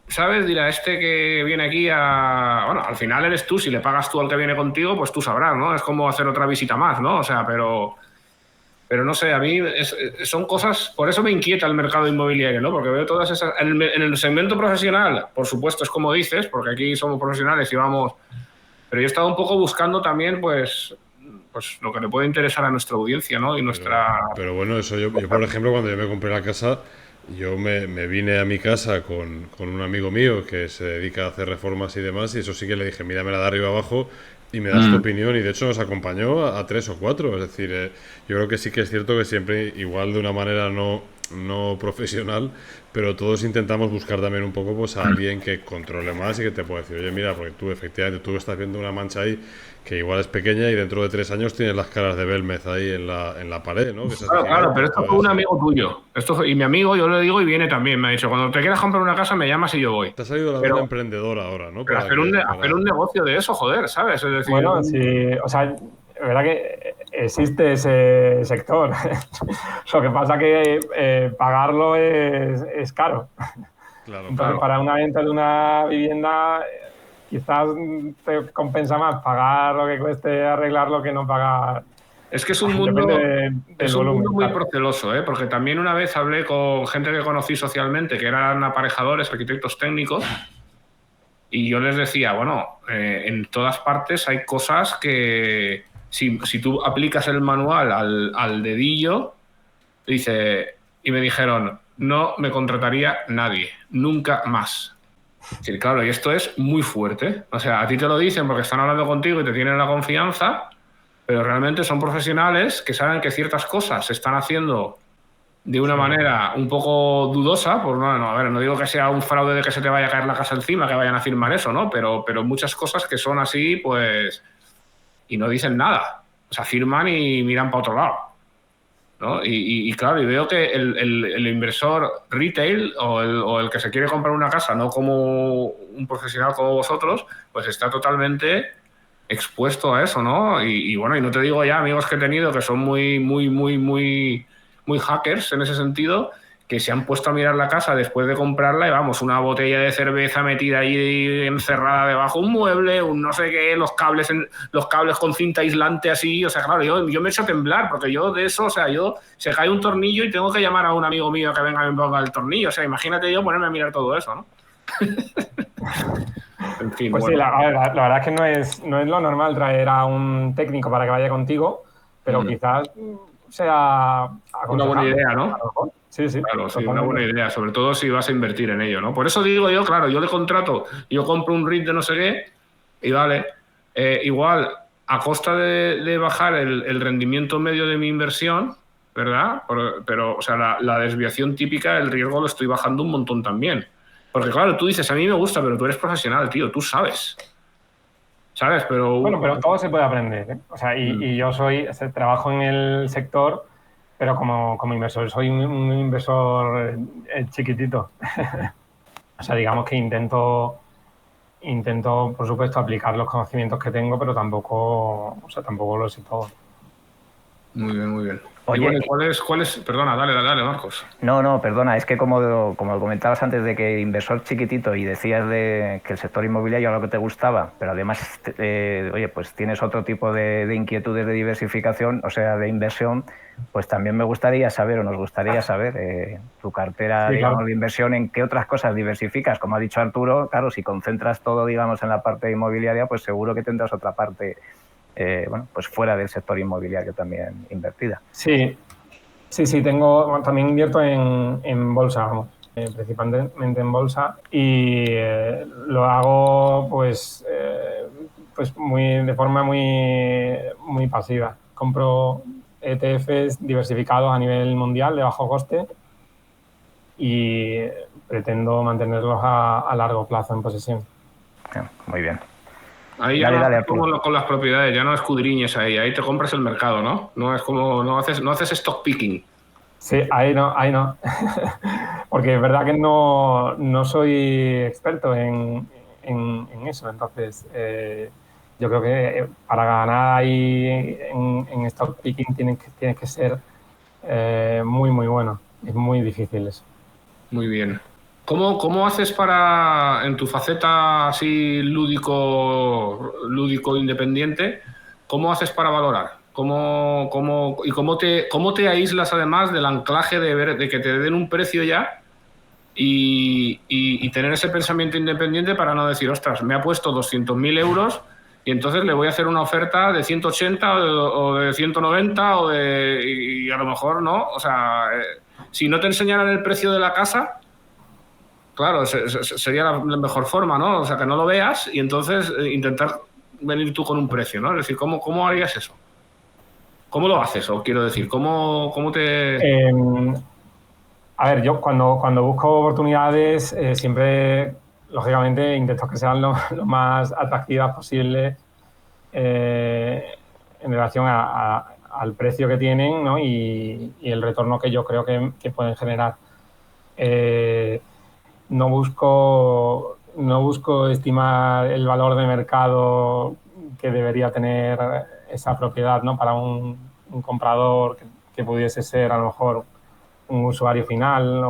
¿sabes? Dirá, este que viene aquí bueno, al final eres tú, si le pagas tú al que viene contigo, pues tú sabrás, ¿no? Es como hacer otra visita más, ¿no? O sea, pero no sé, a mí son cosas, por eso me inquieta el mercado inmobiliario, ¿no? Porque veo todas esas... En el segmento profesional, por supuesto, es como dices, porque aquí somos profesionales y vamos... Pero yo he estado un poco buscando también, pues lo que le puede interesar a nuestra audiencia, ¿no? Y nuestra... Pero bueno, eso yo, por ejemplo, cuando yo me compré la casa, yo me vine a mi casa con un amigo mío que se dedica a hacer reformas y demás, y eso sí que le dije, míramela de arriba abajo y me das tu opinión, y de hecho nos acompañó a 3 o 4, es decir, yo creo que sí que es cierto que siempre, igual de una manera no profesional, pero todos intentamos buscar también un poco pues a alguien que controle más y que te pueda decir, oye, mira, porque tú efectivamente tú estás viendo una mancha ahí que igual es pequeña y dentro de 3 años tienes las caras de Belmez ahí en la pared, ¿no? Que claro, pero esto fue un amigo tuyo. Y mi amigo, yo le digo y viene también. Me ha dicho, cuando te quieras comprar una casa me llamas y yo voy. Te ha salido la vida emprendedora ahora, ¿no? Pero hacer un negocio de eso, joder, ¿sabes? Es decir, bueno, sí, o sea, es verdad que existe ese sector. Lo que pasa que pagarlo es caro. Claro, entonces, claro. Para una venta de una vivienda, quizás te compensa más pagar lo que cueste arreglarlo que no pagar. Es que es un mundo, muy proceloso, ¿eh? Porque también una vez hablé con gente que conocí socialmente, que eran aparejadores, arquitectos técnicos, Y yo les decía, bueno, en todas partes hay cosas que si tú aplicas el manual al dedillo, dice, y me dijeron, no me contrataría nadie, nunca más. Sí, claro, y esto es muy fuerte. O sea, a ti te lo dicen porque están hablando contigo y te tienen la confianza, pero realmente son profesionales que saben que ciertas cosas se están haciendo de una manera un poco dudosa, pues a ver, no digo que sea un fraude de que se te vaya a caer la casa encima, que vayan a firmar eso, ¿no? Pero muchas cosas que son así, pues, y no dicen nada. O sea, firman y miran para otro lado, ¿no? Y claro, y veo que el inversor retail o el que se quiere comprar una casa, no como un profesional como vosotros, pues está totalmente expuesto a eso, ¿no? Y bueno, y no te digo ya amigos que he tenido que son muy hackers en ese sentido, que se han puesto a mirar la casa después de comprarla y vamos, una botella de cerveza metida ahí encerrada debajo un mueble, un no sé qué, los cables con cinta aislante así, o sea, claro, yo me echo a temblar porque yo de eso, o sea, yo se cae un tornillo y tengo que llamar a un amigo mío que venga y me ponga el tornillo, o sea, imagínate yo ponerme a mirar todo eso, ¿no? En fin, pues bueno. Sí, la verdad es que no es lo normal traer a un técnico para que vaya contigo, pero quizás sea una buena idea, ¿no? Sí, claro, sí, una buena idea, sobre todo si vas a invertir en ello, ¿no? Por eso digo yo, claro, yo le contrato, yo compro un REIT de no sé qué y vale, igual a costa de bajar el rendimiento medio de mi inversión, ¿verdad? Pero o sea, la desviación típica, el riesgo lo estoy bajando un montón también. Porque claro, tú dices, a mí me gusta, pero tú eres profesional, tío, tú sabes. ¿Sabes? Pero todo se puede aprender, ¿eh? O sea, y yo trabajo en el sector, pero como inversor soy un inversor chiquitito. O sea, digamos que intento, por supuesto, aplicar los conocimientos que tengo, pero tampoco lo sé todo. Muy bien, muy bien. Oye, bueno, ¿cuál es? Perdona, dale, Marcos. No, perdona, es que como comentabas antes de que inversor chiquitito y decías de que el sector inmobiliario era lo que te gustaba, pero además, oye, pues tienes otro tipo de inquietudes de diversificación, o sea, de inversión, pues también me gustaría saber, o nos gustaría saber, tu cartera, sí, digamos, claro, de inversión, en qué otras cosas diversificas. Como ha dicho Arturo, claro, si concentras todo, digamos, en la parte inmobiliaria, pues seguro que tendrás otra parte bueno, pues fuera del sector inmobiliario también invertida. Sí, también invierto en bolsa, vamos, principalmente en bolsa, y lo hago pues de forma muy pasiva. Compro ETFs diversificados a nivel mundial de bajo coste y pretendo mantenerlos a largo plazo en posesión. Muy bien. Ahí ya dale, como con las propiedades, ya no escudriñes ahí te compras el mercado, ¿no? No es como, no haces stock picking. Sí, ahí no. Porque es verdad que no soy experto en eso, entonces yo creo que para ganar ahí en stock picking tienes que ser muy bueno, es muy difícil eso. Muy bien. ¿Cómo haces para, en tu faceta así lúdico independiente, cómo haces para valorar? ¿Cómo te aíslas además del anclaje de que te den un precio ya y tener ese pensamiento independiente para no decir, ostras, me ha puesto 200.000 euros y entonces le voy a hacer una oferta de 180 o de 190 y a lo mejor no? O sea, si no te enseñaran el precio de la casa, claro, sería la mejor forma, ¿no? O sea, que no lo veas y entonces intentar venir tú con un precio, ¿no? Es decir, ¿cómo harías eso? ¿Cómo lo haces? O quiero decir, ¿cómo te...? A ver, yo cuando busco oportunidades siempre, lógicamente, intento que sean lo más atractivas posibles en relación al precio que tienen, ¿no? y el retorno que yo creo que pueden generar. No busco estimar el valor de mercado que debería tener esa propiedad, ¿no? Para un comprador que pudiese ser a lo mejor un usuario final,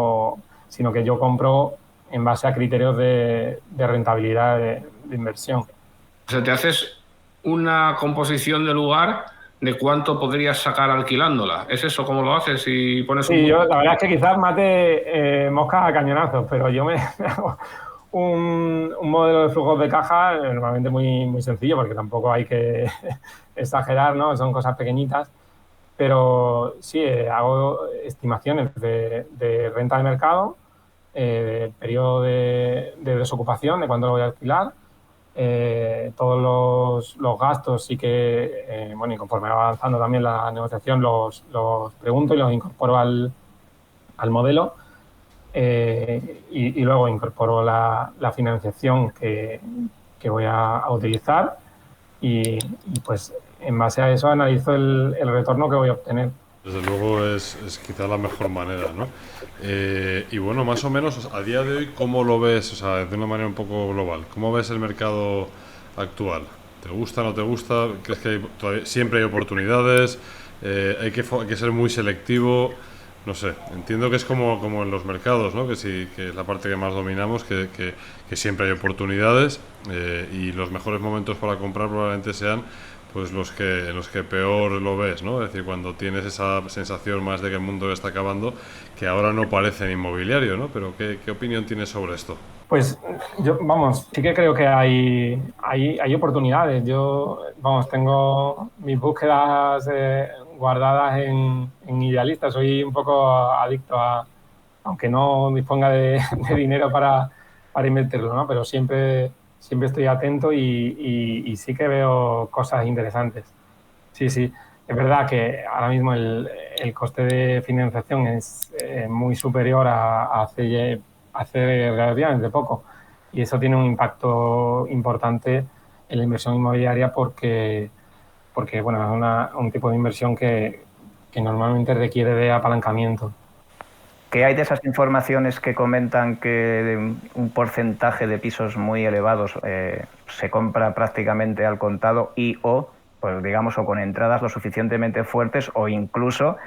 sino que yo compro en base a criterios de rentabilidad de inversión. O sea, te haces una composición de lugar de cuánto podrías sacar alquilándola. ¿Es eso cómo lo haces? Sí, yo la verdad es que quizás mate moscas a cañonazos, pero yo me hago un modelo de flujos de caja normalmente muy sencillo, porque tampoco hay que exagerar, ¿no? Son cosas pequeñitas. Pero sí, hago estimaciones de renta de mercado, periodo de desocupación, de cuándo lo voy a alquilar, todos los gastos sí que, bueno, y conforme va avanzando también la negociación, los pregunto y los incorporo al modelo. Y luego incorporo la financiación que voy a utilizar y pues en base a eso analizo el retorno que voy a obtener. Desde luego es quizá la mejor manera, ¿no? Y bueno, más o menos, a día de hoy, ¿cómo lo ves? O sea, de una manera un poco global, ¿cómo ves el mercado actual? ¿Te gusta, no te gusta? ¿Crees que siempre hay oportunidades? Hay que ser muy selectivo. No sé, entiendo que es como en los mercados, ¿no? Que sí, que es la parte que más dominamos, que siempre hay oportunidades y los mejores momentos para comprar probablemente sean pues los que peor lo ves, ¿no? Es decir, cuando tienes esa sensación más de que el mundo está acabando, que ahora no parece en inmobiliario, ¿no? Pero ¿qué opinión tienes sobre esto? Pues yo, vamos, sí que creo que hay oportunidades. Yo, vamos, tengo mis búsquedas guardadas en Idealista. Soy un poco adicto aunque no disponga de dinero para invertirlo, ¿no? Pero siempre estoy atento y sí que veo cosas interesantes. Sí, sí. Es verdad que ahora mismo el coste de financiación es muy superior a hace relativamente poco. Y eso tiene un impacto importante en la inversión inmobiliaria porque bueno, es un tipo de inversión que normalmente requiere de apalancamiento. ¿Qué hay de esas informaciones que comentan que un porcentaje de pisos muy elevados se compra prácticamente al contado pues digamos, o con entradas lo suficientemente fuertes o incluso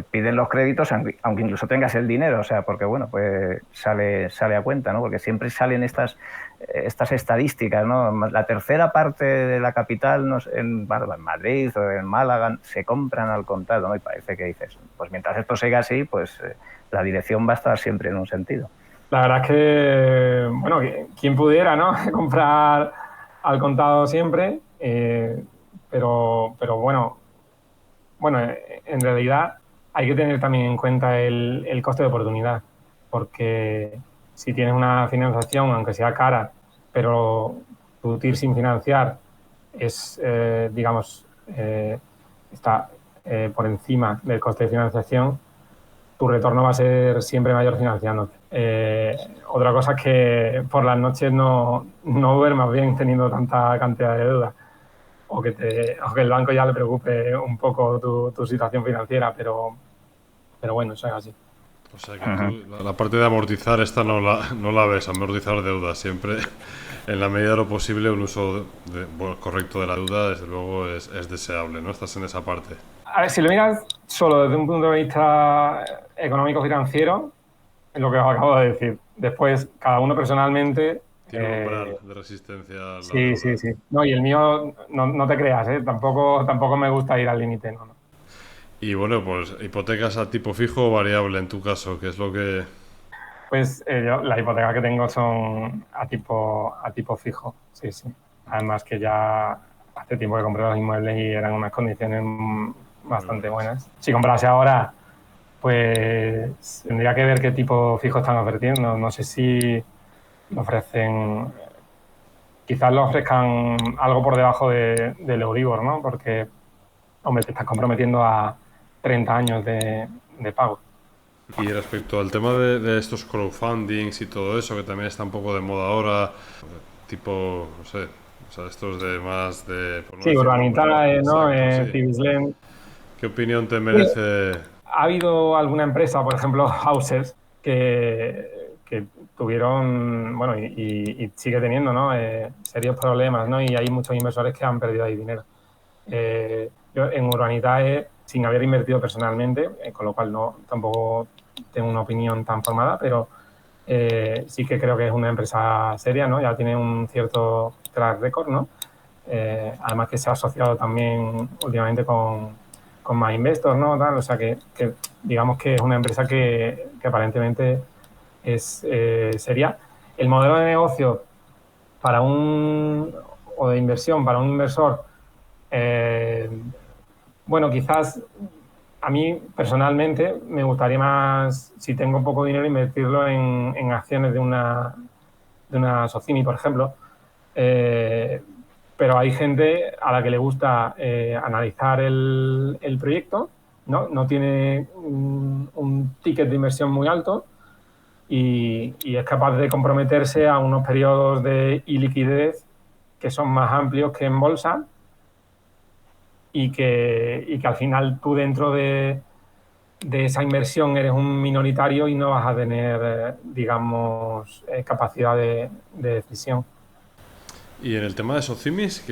piden los créditos aunque incluso tengas el dinero? O sea, porque bueno, pues sale a cuenta, ¿no? Porque siempre salen estas estadísticas, ¿no? La tercera parte de la capital, no sé, en Madrid o en Málaga se compran al contado, ¿no? Y parece que dices, pues mientras esto siga así, pues la dirección va a estar siempre en un sentido. La verdad es que, bueno, quien pudiera, ¿no? Comprar al contado siempre, pero bueno, en realidad hay que tener también en cuenta el coste de oportunidad, porque si tienes una financiación, aunque sea cara, pero tu TIR sin financiar es, digamos, está por encima del coste de financiación, tu retorno va a ser siempre mayor financiándote. Otra cosa es que por las noches no duermas bien teniendo tanta cantidad de deuda o que el banco ya le preocupe un poco tu situación financiera, pero bueno, eso es así. O sea que tú, la parte de amortizar esta no la ves, amortizar deuda. Siempre, en la medida de lo posible, un uso correcto de la deuda, desde luego, es deseable, ¿no? Estás en esa parte. A ver, si lo miras solo desde un punto de vista económico-financiero, es lo que os acabo de decir. Después, cada uno personalmente... Tiene un umbral de resistencia a la sí, deuda. sí. No, y el mío, no te creas, tampoco me gusta ir al límite, ¿no? Y bueno, pues hipotecas a tipo fijo o variable en tu caso, ¿qué es lo que...? Pues las hipotecas que tengo son a tipo fijo, sí. Además que ya hace tiempo que compré los inmuebles y eran unas condiciones bastante buenas. Si comprase ahora, pues tendría que ver qué tipo fijo están ofreciendo. No sé si lo ofrecen... Quizás lo ofrezcan algo por debajo del Euribor, ¿no? Porque, hombre, te estás comprometiendo a 30 años de pago. Y respecto al tema de estos crowdfundings y todo eso, que también está un poco de moda ahora, tipo, no sé, o sea, estos de más de... Sí, Urbanita, ¿no? Exacto, sí. Cibislen. ¿Qué opinión te merece? Ha habido alguna empresa, por ejemplo, Houses, que tuvieron, bueno, y sigue teniendo, ¿no? Serios problemas, ¿no? Y hay muchos inversores que han perdido ahí dinero. Yo en Urbanitae, sin haber invertido personalmente, con lo cual tampoco tengo una opinión tan formada, pero sí que creo que es una empresa seria, ¿no? Ya tiene un cierto track record, ¿no? Además que se ha asociado también últimamente con más investors, ¿no? Tal, o sea que digamos que es una empresa que aparentemente es seria el modelo de negocio o de inversión para un inversor, bueno, quizás a mí personalmente me gustaría más, si tengo poco dinero, invertirlo en acciones de una Socimi, por ejemplo. Pero hay gente a la que le gusta analizar el proyecto, ¿no? No tiene un ticket de inversión muy alto y es capaz de comprometerse a unos periodos de iliquidez que son más amplios que en bolsa y que al final tú dentro de esa inversión eres un minoritario y no vas a tener, digamos, capacidad de decisión. Y en el tema de Socimis,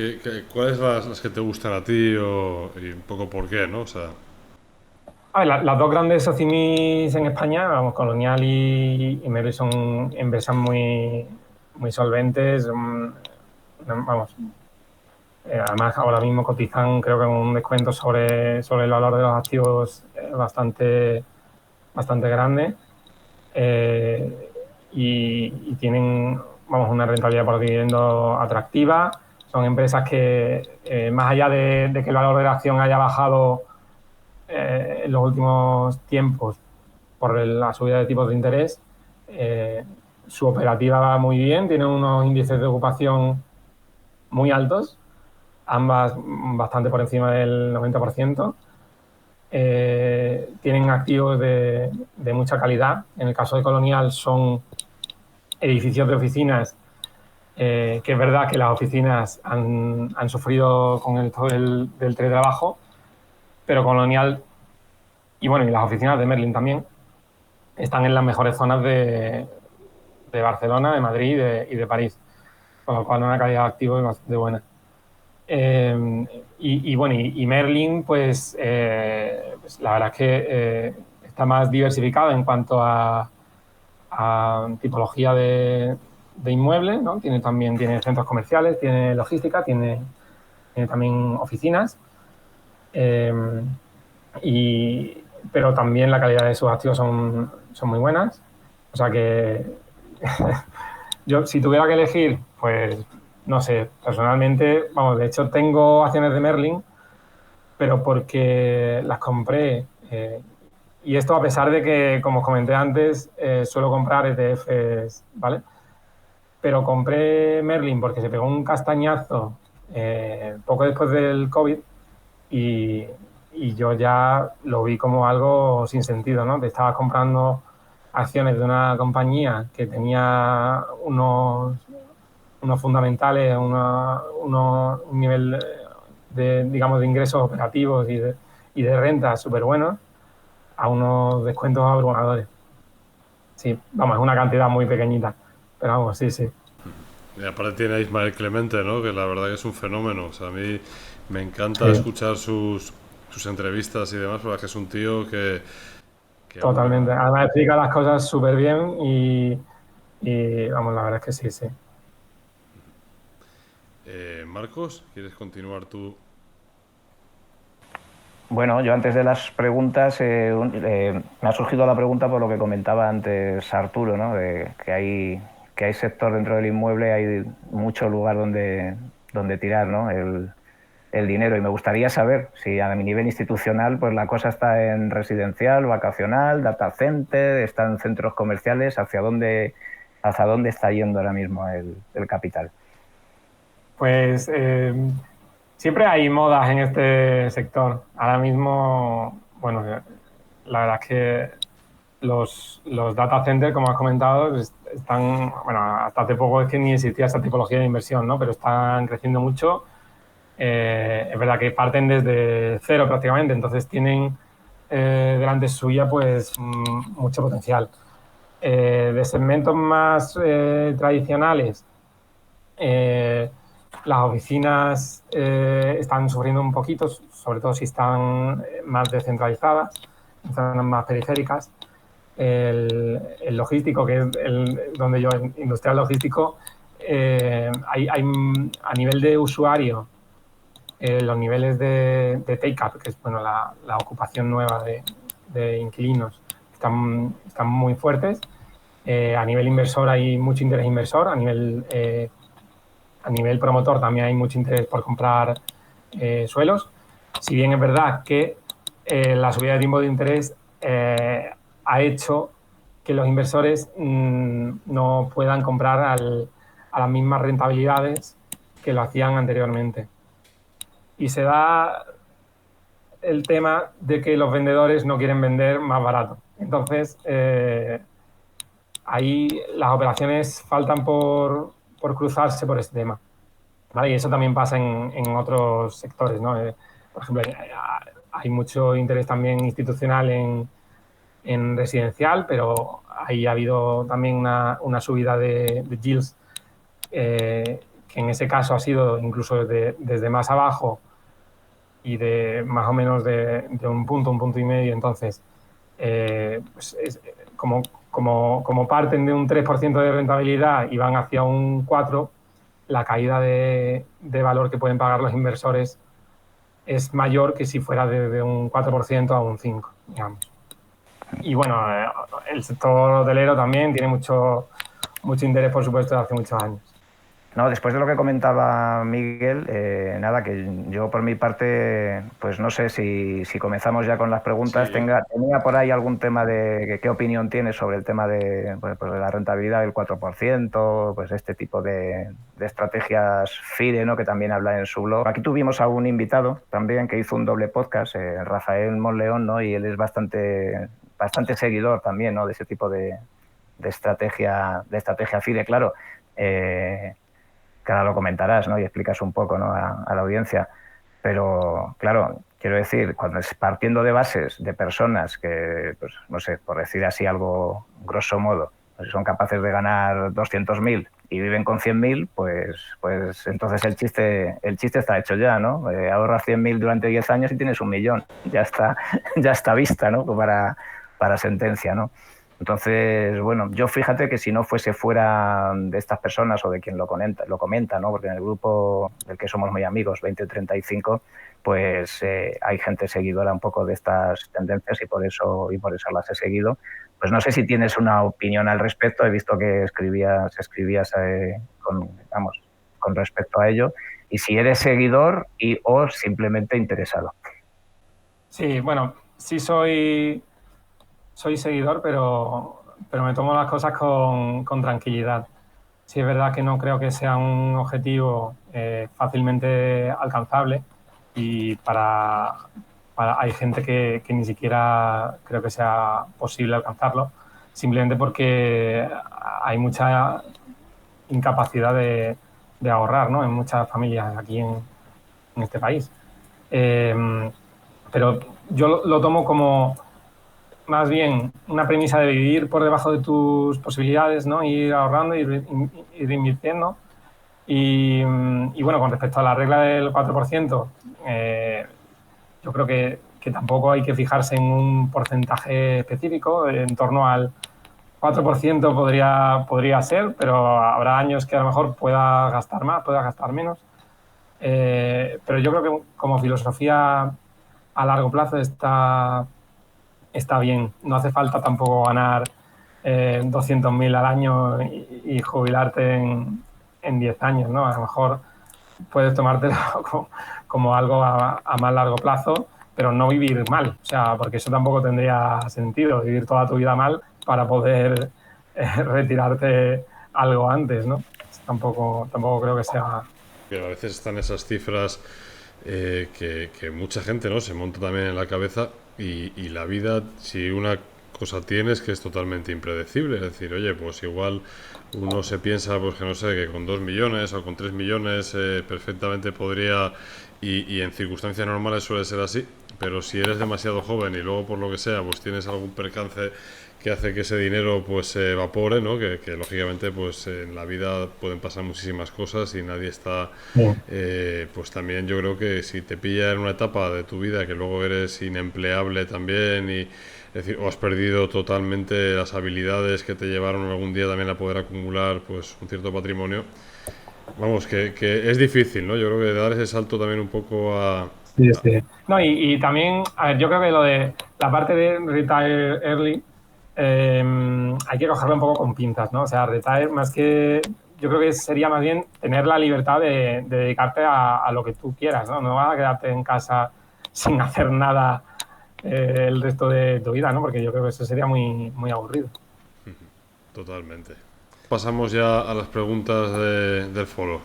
¿cuáles las que te gustan a ti y un poco por qué, ¿no? O sea... A ver, las dos grandes Socimis en España, vamos, Colonial y Merlin, son empresas muy, muy solventes. Vamos, además ahora mismo cotizan, creo que con un descuento sobre el valor de los activos bastante grande. Y tienen, vamos, una rentabilidad por dividendo atractiva. Son empresas que, más allá de que el valor de la acción haya bajado en los últimos tiempos por la subida de tipos de interés, su operativa va muy bien, tienen unos índices de ocupación muy altos, ambas bastante por encima del 90%. Tienen activos de mucha calidad. En el caso de Colonial son edificios de oficinas, que es verdad que las oficinas han sufrido con todo el teletrabajo, pero Colonial y las oficinas de Merlin también están en las mejores zonas de Barcelona, de Madrid y de París, con lo cual una calidad de activos es bastante buena. Y Merlin, pues la verdad es que está más diversificado en cuanto a tipología de inmuebles, ¿no? Tiene centros comerciales, tiene logística, tiene también oficinas. Pero también la calidad de sus activos son muy buenas. O sea que yo, si tuviera que elegir, pues no sé, personalmente, vamos, de hecho tengo acciones de Merlin, pero porque las compré, y esto a pesar de que, como os comenté antes, suelo comprar ETFs, ¿vale? Pero compré Merlin porque se pegó un castañazo poco después del COVID y yo ya lo vi como algo sin sentido, ¿no? Te estabas comprando acciones de una compañía que tenía unos fundamentales, un nivel digamos, de ingresos operativos y de renta súper buenos a unos descuentos abrumadores. Sí, vamos, es una cantidad muy pequeñita, pero vamos, sí. Y aparte tiene a Ismael Clemente, ¿no? Que la verdad que es un fenómeno. O sea, a mí me encanta escuchar sus entrevistas y demás, porque es un tío que totalmente. Además explica las cosas súper bien y vamos, la verdad es que sí. Marcos, ¿quieres continuar tú? Bueno, yo antes de las preguntas, me ha surgido la pregunta por lo que comentaba antes Arturo, ¿no? De que hay sector dentro del inmueble, hay mucho lugar donde tirar, ¿no? El dinero. Y me gustaría saber si a mi nivel institucional pues la cosa está en residencial, vacacional, data center, está en centros comerciales, hacia dónde está yendo ahora mismo el capital. Pues siempre hay modas en este sector. Ahora mismo, bueno, la verdad es que los data centers, como has comentado, están, bueno, hasta hace poco es que ni existía esta tipología de inversión, ¿no? Pero están creciendo mucho. Es verdad que parten desde cero prácticamente, entonces tienen delante suya pues mucho potencial. De segmentos más tradicionales, las oficinas están sufriendo un poquito, sobre todo si están más descentralizadas, en zonas más periféricas. El logístico, que es donde yo, industrial logístico, hay a nivel de usuario, los niveles de take-up, que es la ocupación nueva de inquilinos, están muy fuertes A nivel inversor hay mucho interés inversor, a nivel promotor también hay mucho interés por comprar suelos. Si bien es verdad que la subida de tipo de interés ha hecho que los inversores no puedan comprar a las mismas rentabilidades que lo hacían anteriormente. Y se da el tema de que los vendedores no quieren vender más barato. Entonces, ahí las operaciones faltan por cruzarse por este tema. ¿Vale? Y eso también pasa en otros sectores, ¿no? Por ejemplo, hay mucho interés también institucional en residencial, pero ahí ha habido también una subida de yields que en ese caso ha sido incluso desde más abajo y de más o menos de un punto y medio. Entonces, pues como parten de un 3% de rentabilidad y van hacia un 4%, la caída de valor que pueden pagar los inversores es mayor que si fuera de un 4% a un 5%, digamos. Y bueno, el sector hotelero también tiene mucho interés, por supuesto, desde hace muchos años. No, después de lo que comentaba Miguel, nada, que yo por mi parte, pues no sé si comenzamos ya con las preguntas. Sí. Tenía por ahí algún tema de qué opinión tienes sobre el tema de, pues, de la rentabilidad del 4%, pues este tipo de estrategias FIRE, ¿no? Que también habla en su blog. Aquí tuvimos a un invitado también que hizo un doble podcast, Rafael Monleón, ¿no? Y él es bastante seguidor también, ¿no? De ese tipo de estrategia FIRE, claro. Que ahora lo comentarás, ¿no? Y explicas un poco, ¿no? a la audiencia. Pero, claro, quiero decir, cuando es partiendo de bases de personas que, pues, no sé, por decir así algo grosso modo, pues son capaces de ganar 200.000 y viven con 100.000, pues entonces el chiste está hecho ya, ¿no? Ahorras 100.000 durante 10 años y tienes 1.000.000. Ya está vista, ¿no? Para sentencia, ¿no? Entonces, bueno, yo fíjate que si no fuera de estas personas o de quien lo comenta, ¿no? Porque en el grupo del que somos muy amigos, 2035, pues hay gente seguidora un poco de estas tendencias y por eso las he seguido. Pues no sé si tienes una opinión al respecto. He visto que escribías con respecto a ello. Y si eres seguidor o simplemente interesado. Sí, bueno, sí soy seguidor, pero me tomo las cosas con tranquilidad. Sí es verdad que no creo que sea un objetivo fácilmente alcanzable y hay gente que ni siquiera creo que sea posible alcanzarlo, simplemente porque hay mucha incapacidad de ahorrar, ¿no? En muchas familias aquí en este país. Pero yo lo tomo como más bien una premisa de vivir por debajo de tus posibilidades, ¿no? Ir ahorrando, ir invirtiendo. Y bueno, con respecto a la regla del 4%, yo creo que tampoco hay que fijarse en un porcentaje específico. En torno al 4% podría ser, pero habrá años que a lo mejor pueda gastar más, pueda gastar menos. Pero yo creo que como filosofía a largo plazo está bien. No hace falta tampoco ganar 200.000 al año y jubilarte en 10 años, ¿no? A lo mejor puedes tomártelo como algo a más largo plazo, pero no vivir mal. O sea, porque eso tampoco tendría sentido, vivir toda tu vida mal para poder retirarte algo antes, ¿no? Tampoco creo que sea... Pero a veces están esas cifras que mucha gente, ¿no?, se monta también en la cabeza y la vida, si una cosa tienes que es totalmente impredecible, es decir, oye, pues igual uno se piensa, pues que no sé, que con 2 millones o con 3 millones perfectamente podría, y en circunstancias normales suele ser así, pero si eres demasiado joven y luego por lo que sea, pues tienes algún percance que hace que ese dinero pues se evapore, ¿no? Que lógicamente pues en la vida pueden pasar muchísimas cosas y nadie está pues también yo creo que si te pilla en una etapa de tu vida que luego eres inempleable también y es decir, o has perdido totalmente las habilidades que te llevaron algún día también a poder acumular pues un cierto patrimonio, vamos, que es difícil, ¿no? Yo creo que dar ese salto también un poco a... Sí. No, y también, a ver, yo creo que lo de la parte de retire early hay que cogerlo un poco con pinzas, ¿no? O sea, retire más que... Yo creo que sería más bien tener la libertad de dedicarte a lo que tú quieras, ¿no? No vas a quedarte en casa sin hacer nada el resto de tu vida, ¿no? Porque yo creo que eso sería muy, muy aburrido. Totalmente. Pasamos ya a las preguntas del foro.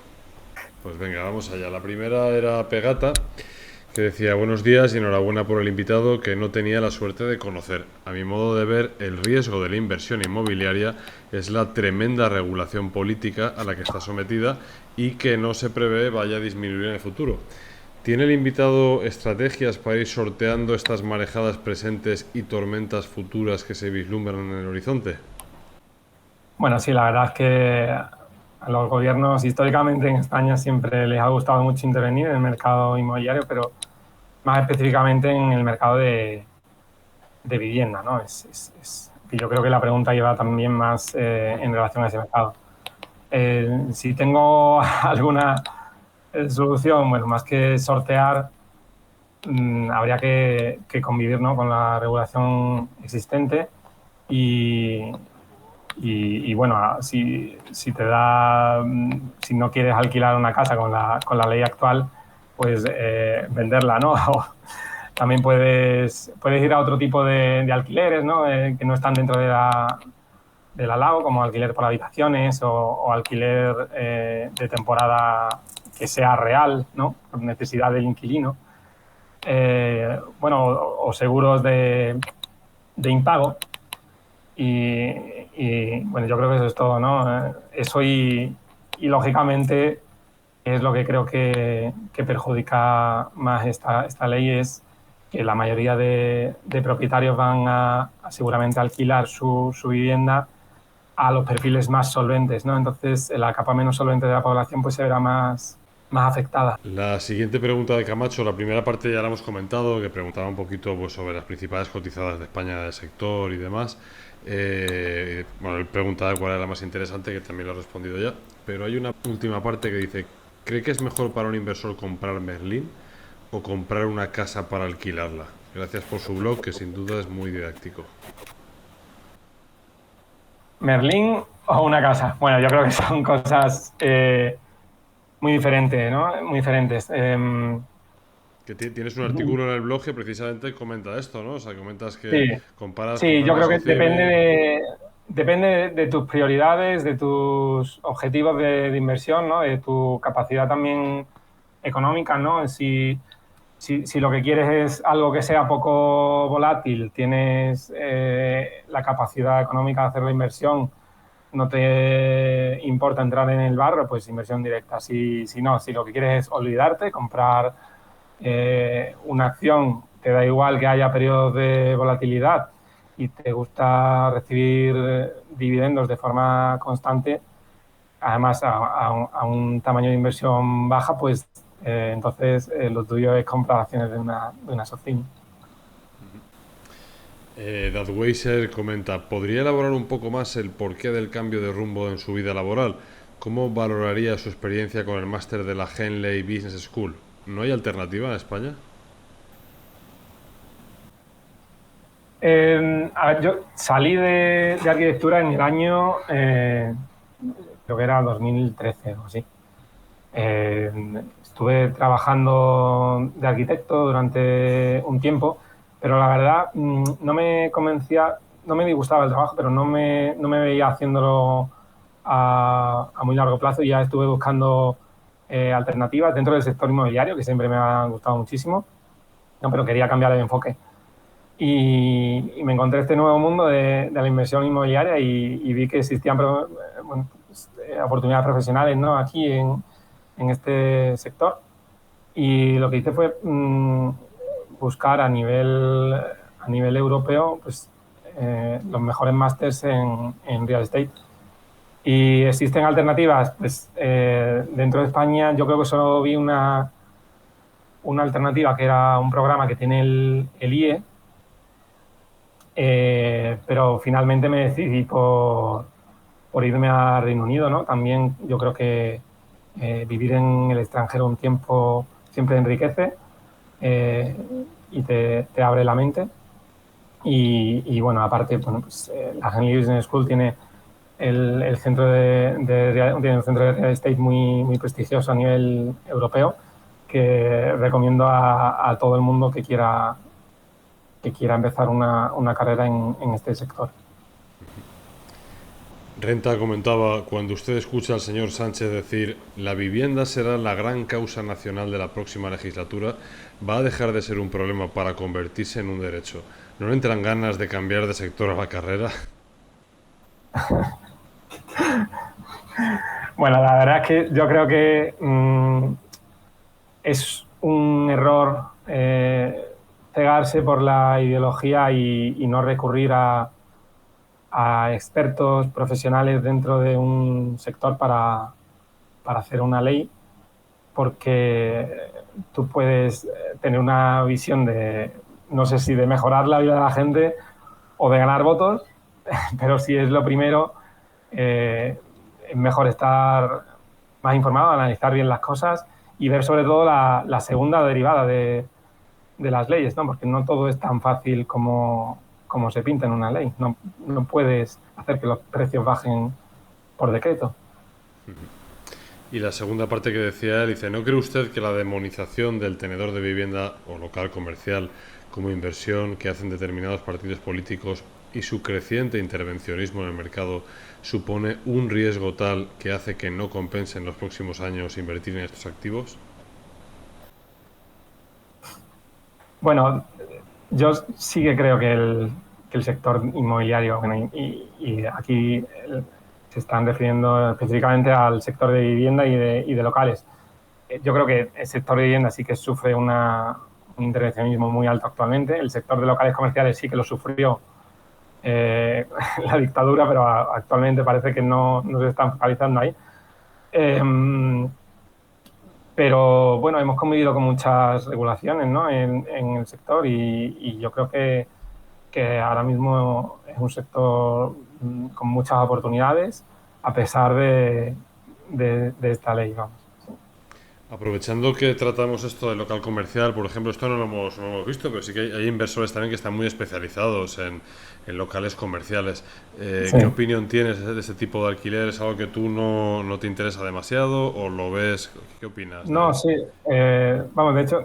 Pues venga, vamos allá. La primera era Pegata, que decía: buenos días y enhorabuena por el invitado que no tenía la suerte de conocer. A mi modo de ver, el riesgo de la inversión inmobiliaria es la tremenda regulación política a la que está sometida y que no se prevé vaya a disminuir en el futuro. ¿Tiene el invitado estrategias para ir sorteando estas marejadas presentes y tormentas futuras que se vislumbran en el horizonte? Bueno, sí, la verdad es que a los gobiernos históricamente en España siempre les ha gustado mucho intervenir en el mercado inmobiliario, pero más específicamente en el mercado de vivienda, ¿no? Y yo creo que la pregunta lleva también más en relación a ese mercado. Si tengo alguna solución, bueno, más que sortear, habría que convivir, ¿no?, con la regulación existente y bueno, si te da, si no quieres alquilar una casa con la ley actual, pues venderla, ¿no? O también puedes ir a otro tipo de alquileres, ¿no? Que no están dentro de la LAO, como alquiler por habitaciones o alquiler de temporada que sea real, ¿no? Por necesidad del inquilino. Bueno, o seguros de impago. Y bueno, yo creo que eso es todo, ¿no? Eso y lógicamente es lo que creo que perjudica más esta ley, es que la mayoría de propietarios van a seguramente alquilar su vivienda a los perfiles más solventes, ¿no? Entonces la capa menos solvente de la población pues se verá más afectada. La siguiente pregunta de Camacho, la primera parte ya la hemos comentado, que preguntaba un poquito pues, sobre las principales cotizadas de España del sector y demás. Bueno, él preguntaba cuál era la más interesante, que también lo he respondido ya, pero hay una última parte que dice: ¿cree que es mejor para un inversor comprar Merlín o comprar una casa para alquilarla? Gracias por su blog, que sin duda es muy didáctico. ¿Merlín o una casa? Bueno, yo creo que son cosas muy diferentes, ¿no? Muy diferentes. Que tienes un artículo en el blog que precisamente comenta esto, ¿no? O sea, comentas que Sí, comparas sí, yo creo que asociaciones. depende de tus prioridades, de tus objetivos de inversión, ¿no? De tu capacidad también económica, ¿no? Si lo que quieres es algo que sea poco volátil, tienes la capacidad económica de hacer la inversión, no te importa entrar en el barro, pues inversión directa. Si no, si lo que quieres es olvidarte, comprar una acción, te da igual que haya periodos de volatilidad y te gusta recibir dividendos de forma constante, además a un tamaño de inversión baja, pues entonces lo tuyo es comprar acciones de una SOCIM. Dadweiser comenta: ¿podría elaborar un poco más el porqué del cambio de rumbo en su vida laboral? ¿Cómo valoraría su experiencia con el máster de la Henley Business School? ¿No hay alternativa en España? A ver, yo salí de arquitectura en el año, creo que era 2013 o así. Estuve trabajando de arquitecto durante un tiempo, pero la verdad no me convencía, no me disgustaba el trabajo, pero no me veía haciéndolo a muy largo plazo, y ya estuve buscando alternativas dentro del sector inmobiliario, que siempre me ha gustado muchísimo, no, pero quería cambiar el enfoque. Y me encontré este nuevo mundo de la inversión inmobiliaria y vi que existían bueno, pues, oportunidades profesionales, ¿no?, aquí en este sector. Y lo que hice fue buscar a nivel europeo pues, los mejores másters en real estate. Y existen alternativas, pues dentro de España yo creo que solo vi una alternativa, que era un programa que tiene el IE, pero finalmente me decidí por irme a Reino Unido, ¿no? También yo creo que vivir en el extranjero un tiempo siempre enriquece y te abre la mente. Y bueno, aparte, bueno, pues, la Henley Business School tiene el centro tiene un centro de real estate muy prestigioso a nivel europeo, que recomiendo a todo el mundo que quiera empezar una carrera en este sector. Renta comentaba, cuando usted escucha al señor Sánchez decir la vivienda será la gran causa nacional de la próxima legislatura, va a dejar de ser un problema para convertirse en un derecho. ¿No le entran ganas de cambiar de sector a la carrera? Bueno, la verdad es que yo creo que es un error cegarse por la ideología y no recurrir a expertos profesionales dentro de un sector para hacer una ley, porque tú puedes tener una visión de, no sé si de mejorar la vida de la gente o de ganar votos, pero si es lo primero, es mejor estar más informado, analizar bien las cosas y ver sobre todo la segunda derivada de las leyes, ¿no? Porque no todo es tan fácil como se pinta en una ley. No puedes hacer que los precios bajen por decreto. Y la segunda parte que decía él, dice, ¿no cree usted que la demonización del tenedor de vivienda o local comercial como inversión que hacen determinados partidos políticos y su creciente intervencionismo en el mercado supone un riesgo tal que hace que no compense en los próximos años invertir en estos activos? Bueno, yo sí que creo que el sector inmobiliario, bueno, y aquí se están refiriendo específicamente al sector de vivienda y de locales. Yo creo que el sector de vivienda sí que sufre un intervencionismo muy alto actualmente. El sector de locales comerciales sí que lo sufrió la dictadura, pero actualmente parece que no se están focalizando ahí. Pero bueno, hemos convivido con muchas regulaciones, ¿no? en el sector y yo creo que ahora mismo es un sector con muchas oportunidades a pesar de esta ley, vamos. Aprovechando que tratamos esto de local comercial, por ejemplo, esto no lo hemos visto, pero sí que hay inversores también que están muy especializados en locales comerciales. Sí. ¿Qué opinión tienes de este tipo de alquiler? ¿Es algo que tú no te interesa demasiado o lo ves? ¿Qué opinas? No, sí. Vamos, de hecho,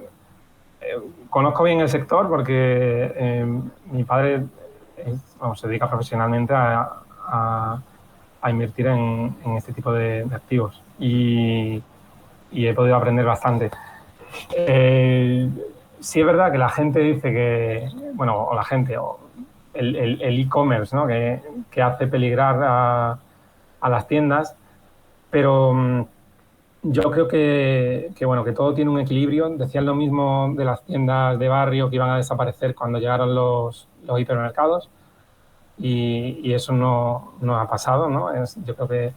conozco bien el sector porque mi padre se dedica profesionalmente a invertir en este tipo de activos y he podido aprender bastante. Sí es verdad que la gente dice que, bueno, o la gente, o el e-commerce, ¿no? que hace peligrar a las tiendas, pero yo creo bueno, que todo tiene un equilibrio. Decían lo mismo de las tiendas de barrio que iban a desaparecer cuando llegaron los hipermercados y eso no ha pasado, ¿no? Yo creo que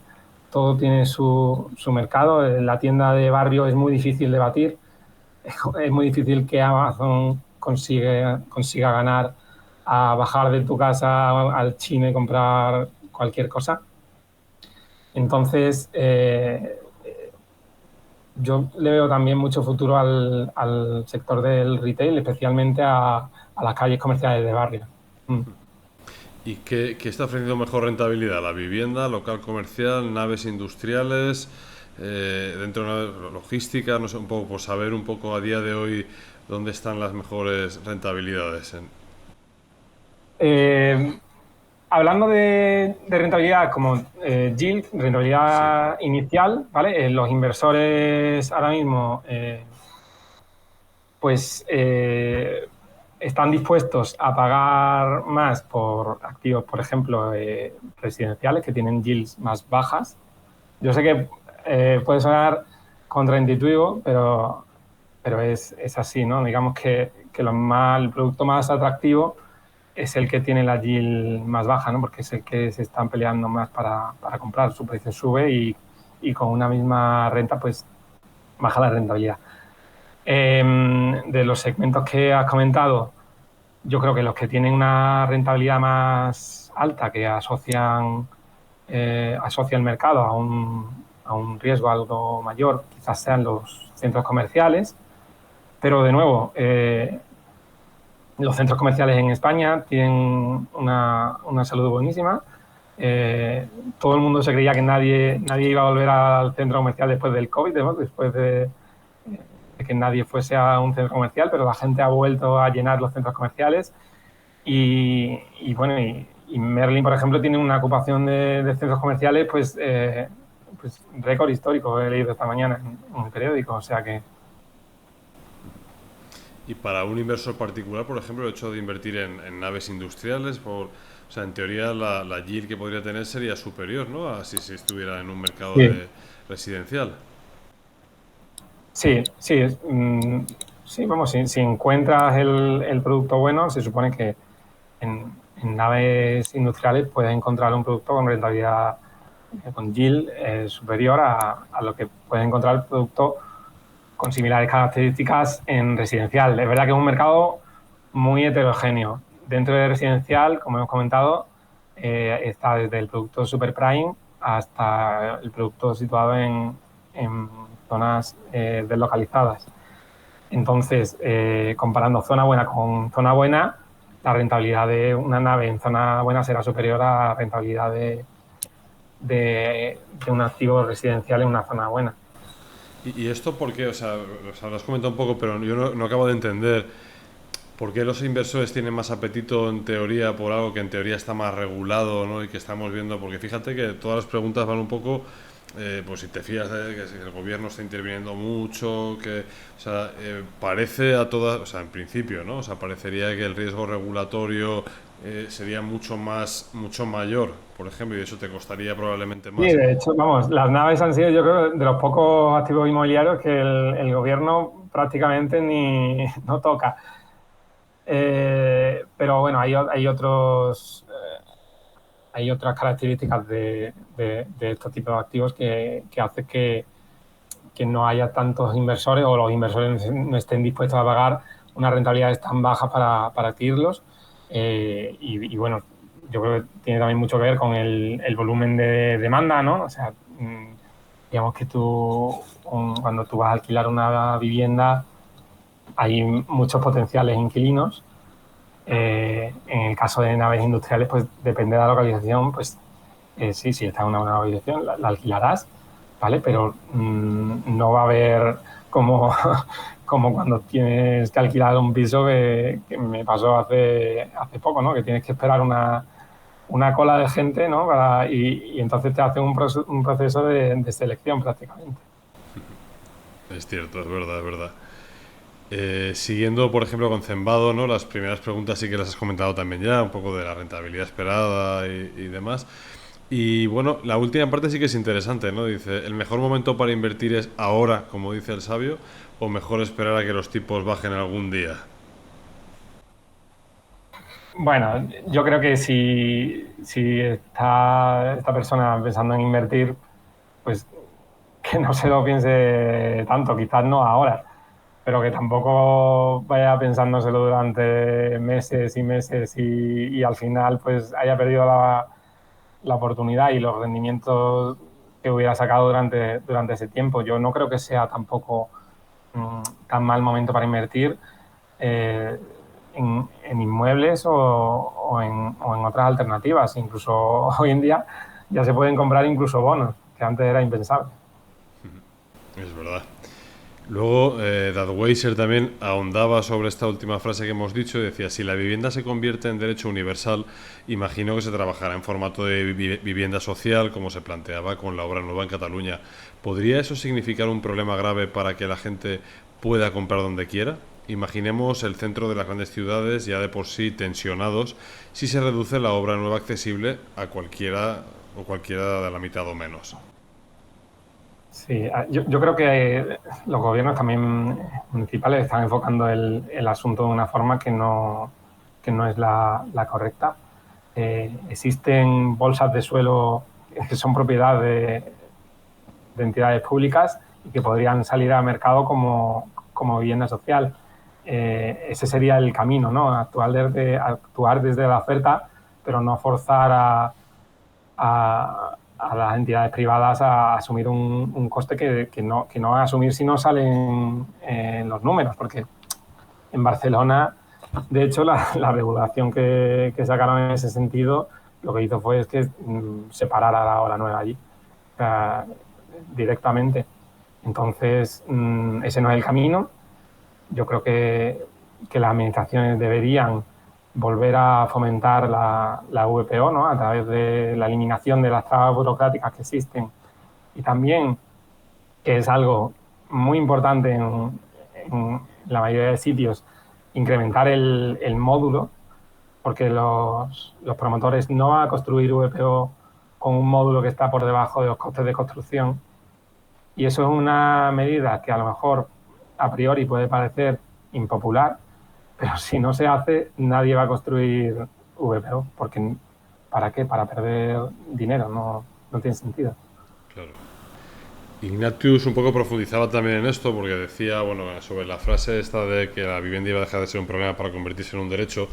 todo tiene su mercado. La tienda de barrio es muy difícil de batir. Es muy difícil que Amazon consiga ganar a bajar de tu casa al chino y comprar cualquier cosa. Entonces, yo le veo también mucho futuro al sector del retail, especialmente a las calles comerciales de barrio. ¿Y qué está ofreciendo mejor rentabilidad? ¿La vivienda, local comercial, naves industriales, dentro de la logística? No sé, un poco por saber un poco a día de hoy dónde están las mejores rentabilidades. Hablando de rentabilidad como yield, rentabilidad inicial, ¿vale? Los inversores ahora mismo están dispuestos a pagar más por activos, por ejemplo, residenciales que tienen yields más bajas. Yo sé que puede sonar contraintuitivo, pero es así, ¿no? Digamos que el producto más atractivo es el que tiene la yield más baja, ¿no? Porque es el que se están peleando más para comprar. Su precio sube y con una misma renta, pues baja la rentabilidad. De los segmentos que has comentado, yo creo que los que tienen una rentabilidad más alta, que asocia el mercado a un riesgo algo mayor, quizás sean los centros comerciales, pero de nuevo, Los centros comerciales en España tienen una salud buenísima. Todo el mundo se creía que nadie iba a volver al centro comercial después del COVID, ¿no? Después de que nadie fuese a un centro comercial, pero la gente ha vuelto a llenar los centros comerciales. Bueno, y Merlin, por ejemplo, tiene una ocupación de centros comerciales, pues récord histórico, he leído esta mañana en el periódico, o sea que... Y para un inversor particular, por ejemplo, el hecho de invertir en naves industriales, o sea, en teoría la yield que podría tener sería superior, ¿no? A si estuviera en un mercado residencial. Sí, sí, vamos, si encuentras el producto bueno, se supone que en naves industriales puedes encontrar un producto con rentabilidad, con yield superior a lo que puedes encontrar el producto con similares características en residencial. Es verdad que es un mercado muy heterogéneo. Dentro de residencial, como hemos comentado, está desde el producto super prime hasta el producto situado en zonas deslocalizadas. Entonces, comparando zona buena con zona buena, la rentabilidad de una nave en zona buena será superior a la rentabilidad de un activo residencial en una zona buena. ¿Y esto por qué? O sea, lo has comentado un poco, pero yo no acabo de entender por qué los inversores tienen más apetito en teoría por algo que en teoría está más regulado, ¿no? Y que estamos viendo, porque fíjate que todas las preguntas van un poco, pues si te fías de que el gobierno está interviniendo mucho, que, o sea, parece a todas, o sea, en principio, ¿no? O sea, parecería que el riesgo regulatorio sería mucho mayor, por ejemplo, y eso te costaría probablemente más. Sí, de hecho, vamos, las naves han sido, yo creo, de los pocos activos inmobiliarios que el gobierno prácticamente no toca. Pero bueno, hay otras características de estos tipos de activos que hacen que no haya tantos inversores o los inversores no estén dispuestos a pagar unas rentabilidades tan bajas para adquirirlos. Y bueno, yo creo que tiene también mucho que ver con el volumen de demanda, ¿no? O sea, digamos que cuando tú vas a alquilar una vivienda, hay muchos potenciales inquilinos. En el caso de naves industriales, pues depende de la localización, pues sí, si está en una buena localización, la alquilarás, ¿vale? Pero no va a haber como cuando tienes que alquilar un piso que me pasó hace poco, ¿no? Que tienes que esperar una cola de gente, ¿no? Y entonces te hacen un proceso de selección prácticamente. Es cierto, es verdad, es verdad. Siguiendo, por ejemplo, con Cembado, ¿no? Las primeras preguntas sí que las has comentado también ya, un poco de la rentabilidad esperada y demás. Y bueno, la última parte sí que es interesante, ¿no? Dice, ¿el mejor momento para invertir es ahora, como dice el sabio, o mejor esperar a que los tipos bajen algún día? Bueno, yo creo que si está esta persona pensando en invertir, pues que no se lo piense tanto, quizás no ahora, pero que tampoco vaya pensándoselo durante meses y meses y al final pues haya perdido la oportunidad y los rendimientos que hubiera sacado durante ese tiempo. Yo no creo que sea tampoco tan mal momento para invertir en inmuebles o en otras alternativas. Incluso hoy en día ya se pueden comprar incluso bonos, que antes era impensable. Es verdad. Luego, Dadweiser también ahondaba sobre esta última frase que hemos dicho y decía, si la vivienda se convierte en derecho universal, imagino que se trabajará en formato de vivienda social, como se planteaba con la obra nueva en Cataluña. ¿Podría eso significar un problema grave para que la gente pueda comprar donde quiera? Imaginemos el centro de las grandes ciudades ya de por sí tensionados, si se reduce la obra nueva accesible a cualquiera de la mitad o menos. Sí, yo creo que los gobiernos también municipales están enfocando el asunto de una forma que no es la correcta. Existen bolsas de suelo que son propiedad de entidades públicas y que podrían salir al mercado como vivienda social. Ese sería el camino, ¿no? Actuar desde la oferta, pero no forzar a las entidades privadas a asumir un coste que no van a asumir si no salen en los números, porque en Barcelona De hecho, la regulación que sacaron en ese sentido, lo que hizo fue es que separara la hora nueva allí, o sea, directamente. Entonces, ese no es el camino. Yo creo que las administraciones deberían volver a fomentar la VPO, ¿no? A través de la eliminación de las trabas burocráticas que existen. Y también, que es algo muy importante en la mayoría de sitios, incrementar el módulo, porque los promotores no van a construir VPO con un módulo que está por debajo de los costes de construcción. Y eso es una medida que a lo mejor a priori puede parecer impopular, pero si no se hace, nadie va a construir VPO, porque ¿para qué? Para perder dinero, no tiene sentido. Claro. Ignatius un poco profundizaba también en esto porque decía, bueno, sobre la frase esta de que la vivienda iba a dejar de ser un problema para convertirse en un derecho.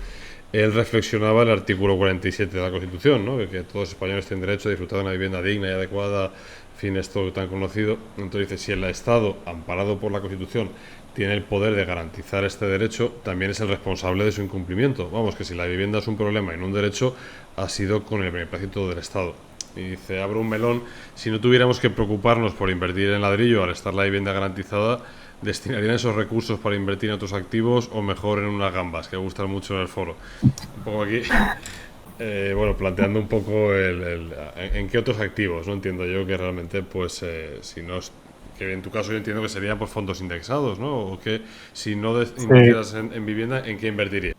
Él reflexionaba el artículo 47 de la Constitución, ¿no? Que todos los españoles tienen derecho a disfrutar de una vivienda digna y adecuada, en fin, esto tan conocido. Entonces dice, si el Estado, amparado por la Constitución, tiene el poder de garantizar este derecho, también es el responsable de su incumplimiento. Vamos, que si la vivienda es un problema y no un derecho, ha sido con el beneplácito del Estado. Y dice, abro un melón, si no tuviéramos que preocuparnos por invertir en ladrillo al estar la vivienda garantizada, ¿destinarían esos recursos para invertir en otros activos o mejor en unas gambas, que gustan mucho en el foro? Un poco aquí, bueno, planteando un poco en qué otros activos, ¿no? Entiendo yo que realmente, pues, si no es, que en tu caso yo entiendo que serían por fondos indexados, ¿no? O que si no invirtieras en vivienda, ¿en qué invertirías?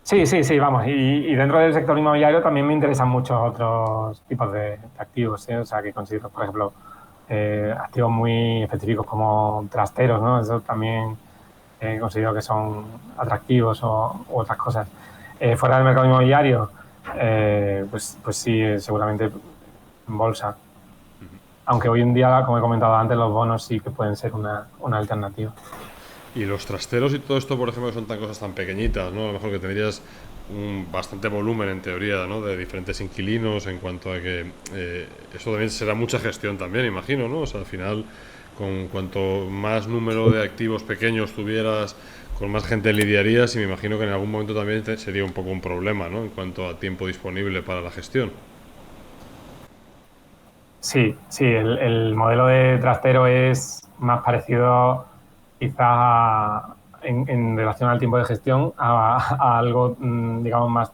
Sí, vamos. Y dentro del sector inmobiliario también me interesan muchos otros tipos de activos, ¿sí? O sea, que considero, por ejemplo, activos muy específicos como trasteros, ¿no? Eso también considero que son atractivos u otras cosas. Fuera del mercado inmobiliario, pues sí, seguramente en bolsa. Aunque hoy en día, como he comentado antes, los bonos sí que pueden ser una alternativa. Y los trasteros y todo esto, por ejemplo, que son tan cosas tan pequeñitas, ¿no? A lo mejor que tendrías bastante volumen en teoría, ¿no? De diferentes inquilinos en cuanto a que eso también será mucha gestión también, imagino, ¿no? O sea, al final, con cuanto más número de activos pequeños tuvieras, con más gente lidiarías y me imagino que en algún momento también sería un poco un problema, ¿no? En cuanto a tiempo disponible para la gestión. Sí, el modelo de trastero es más parecido quizá en relación al tiempo de gestión a algo, digamos, más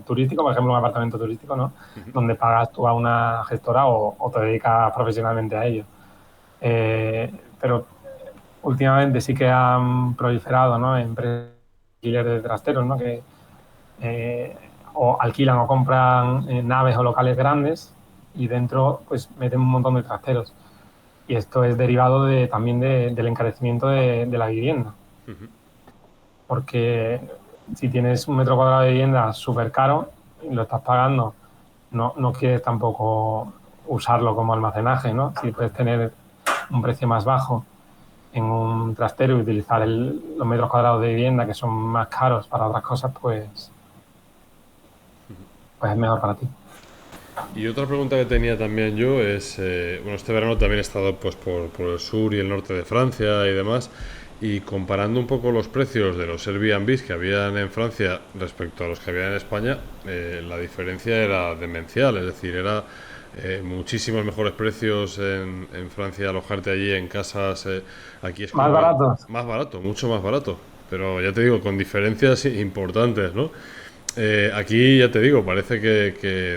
turístico, por ejemplo, un apartamento turístico, ¿no? Donde pagas tú a una gestora o te dedicas profesionalmente a ello. Pero últimamente sí que han proliferado, ¿no? Empresas de trasteros, ¿no? Que o alquilan o compran naves o locales grandes y dentro pues meten un montón de trasteros. Y esto es derivado también del encarecimiento de la vivienda. Porque si tienes un metro cuadrado de vivienda súper caro y lo estás pagando, no quieres tampoco usarlo como almacenaje, ¿no? Si puedes tener un precio más bajo en un trastero y utilizar los metros cuadrados de vivienda que son más caros para otras cosas, pues es mejor para ti. Y otra pregunta que tenía también yo es, bueno, este verano también he estado pues por el sur y el norte de Francia y demás, y comparando un poco los precios de los Airbnbs que habían en Francia respecto a los que había en España, la diferencia era demencial, es decir, era muchísimos mejores precios en Francia alojarte allí en casas, aquí es más baratos. Más barato, mucho más barato, pero ya te digo, con diferencias importantes, ¿no? Aquí ya te digo, parece que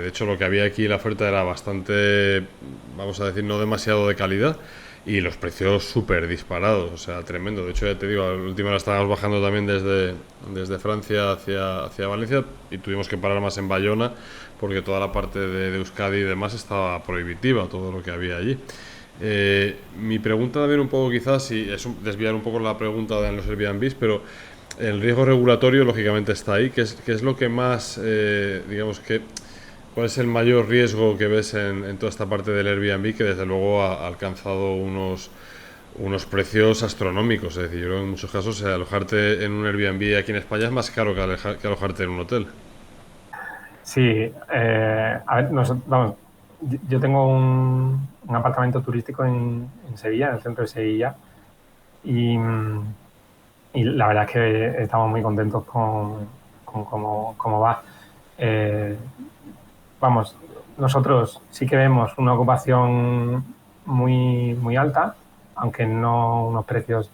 de hecho lo que había aquí la oferta era bastante, vamos a decir, no demasiado de calidad y los precios súper disparados, o sea, tremendo. De hecho, ya te digo, la última hora estábamos bajando también desde Francia hacia Valencia y tuvimos que parar más en Bayona porque toda la parte de Euskadi y demás estaba prohibitiva, todo lo que había allí. Mi pregunta también un poco quizás, y es desviar un poco la pregunta de los Airbnbs, pero el riesgo regulatorio lógicamente está ahí. ¿Qué es lo que más, digamos que, cuál es el mayor riesgo que ves en toda esta parte del Airbnb que desde luego ha alcanzado unos precios astronómicos? Es decir, yo creo que en muchos casos alojarte en un Airbnb aquí en España es más caro que alojarte en un hotel. Sí, a ver, vamos, yo tengo un apartamento turístico en Sevilla, en el centro de Sevilla, y y la verdad es que estamos muy contentos con cómo va. Vamos, nosotros sí que vemos una ocupación muy alta, aunque no unos precios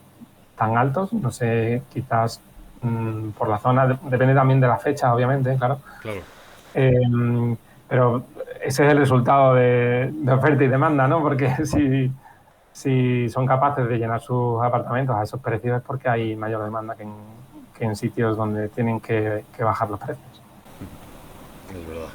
tan altos. No sé, quizás por la zona, depende también de la fecha, obviamente, claro. Claro. Pero ese es el resultado de oferta y demanda, ¿no? Porque si son capaces de llenar sus apartamentos a esos precios es porque hay mayor demanda que en sitios donde tienen que bajar los precios. Es verdad.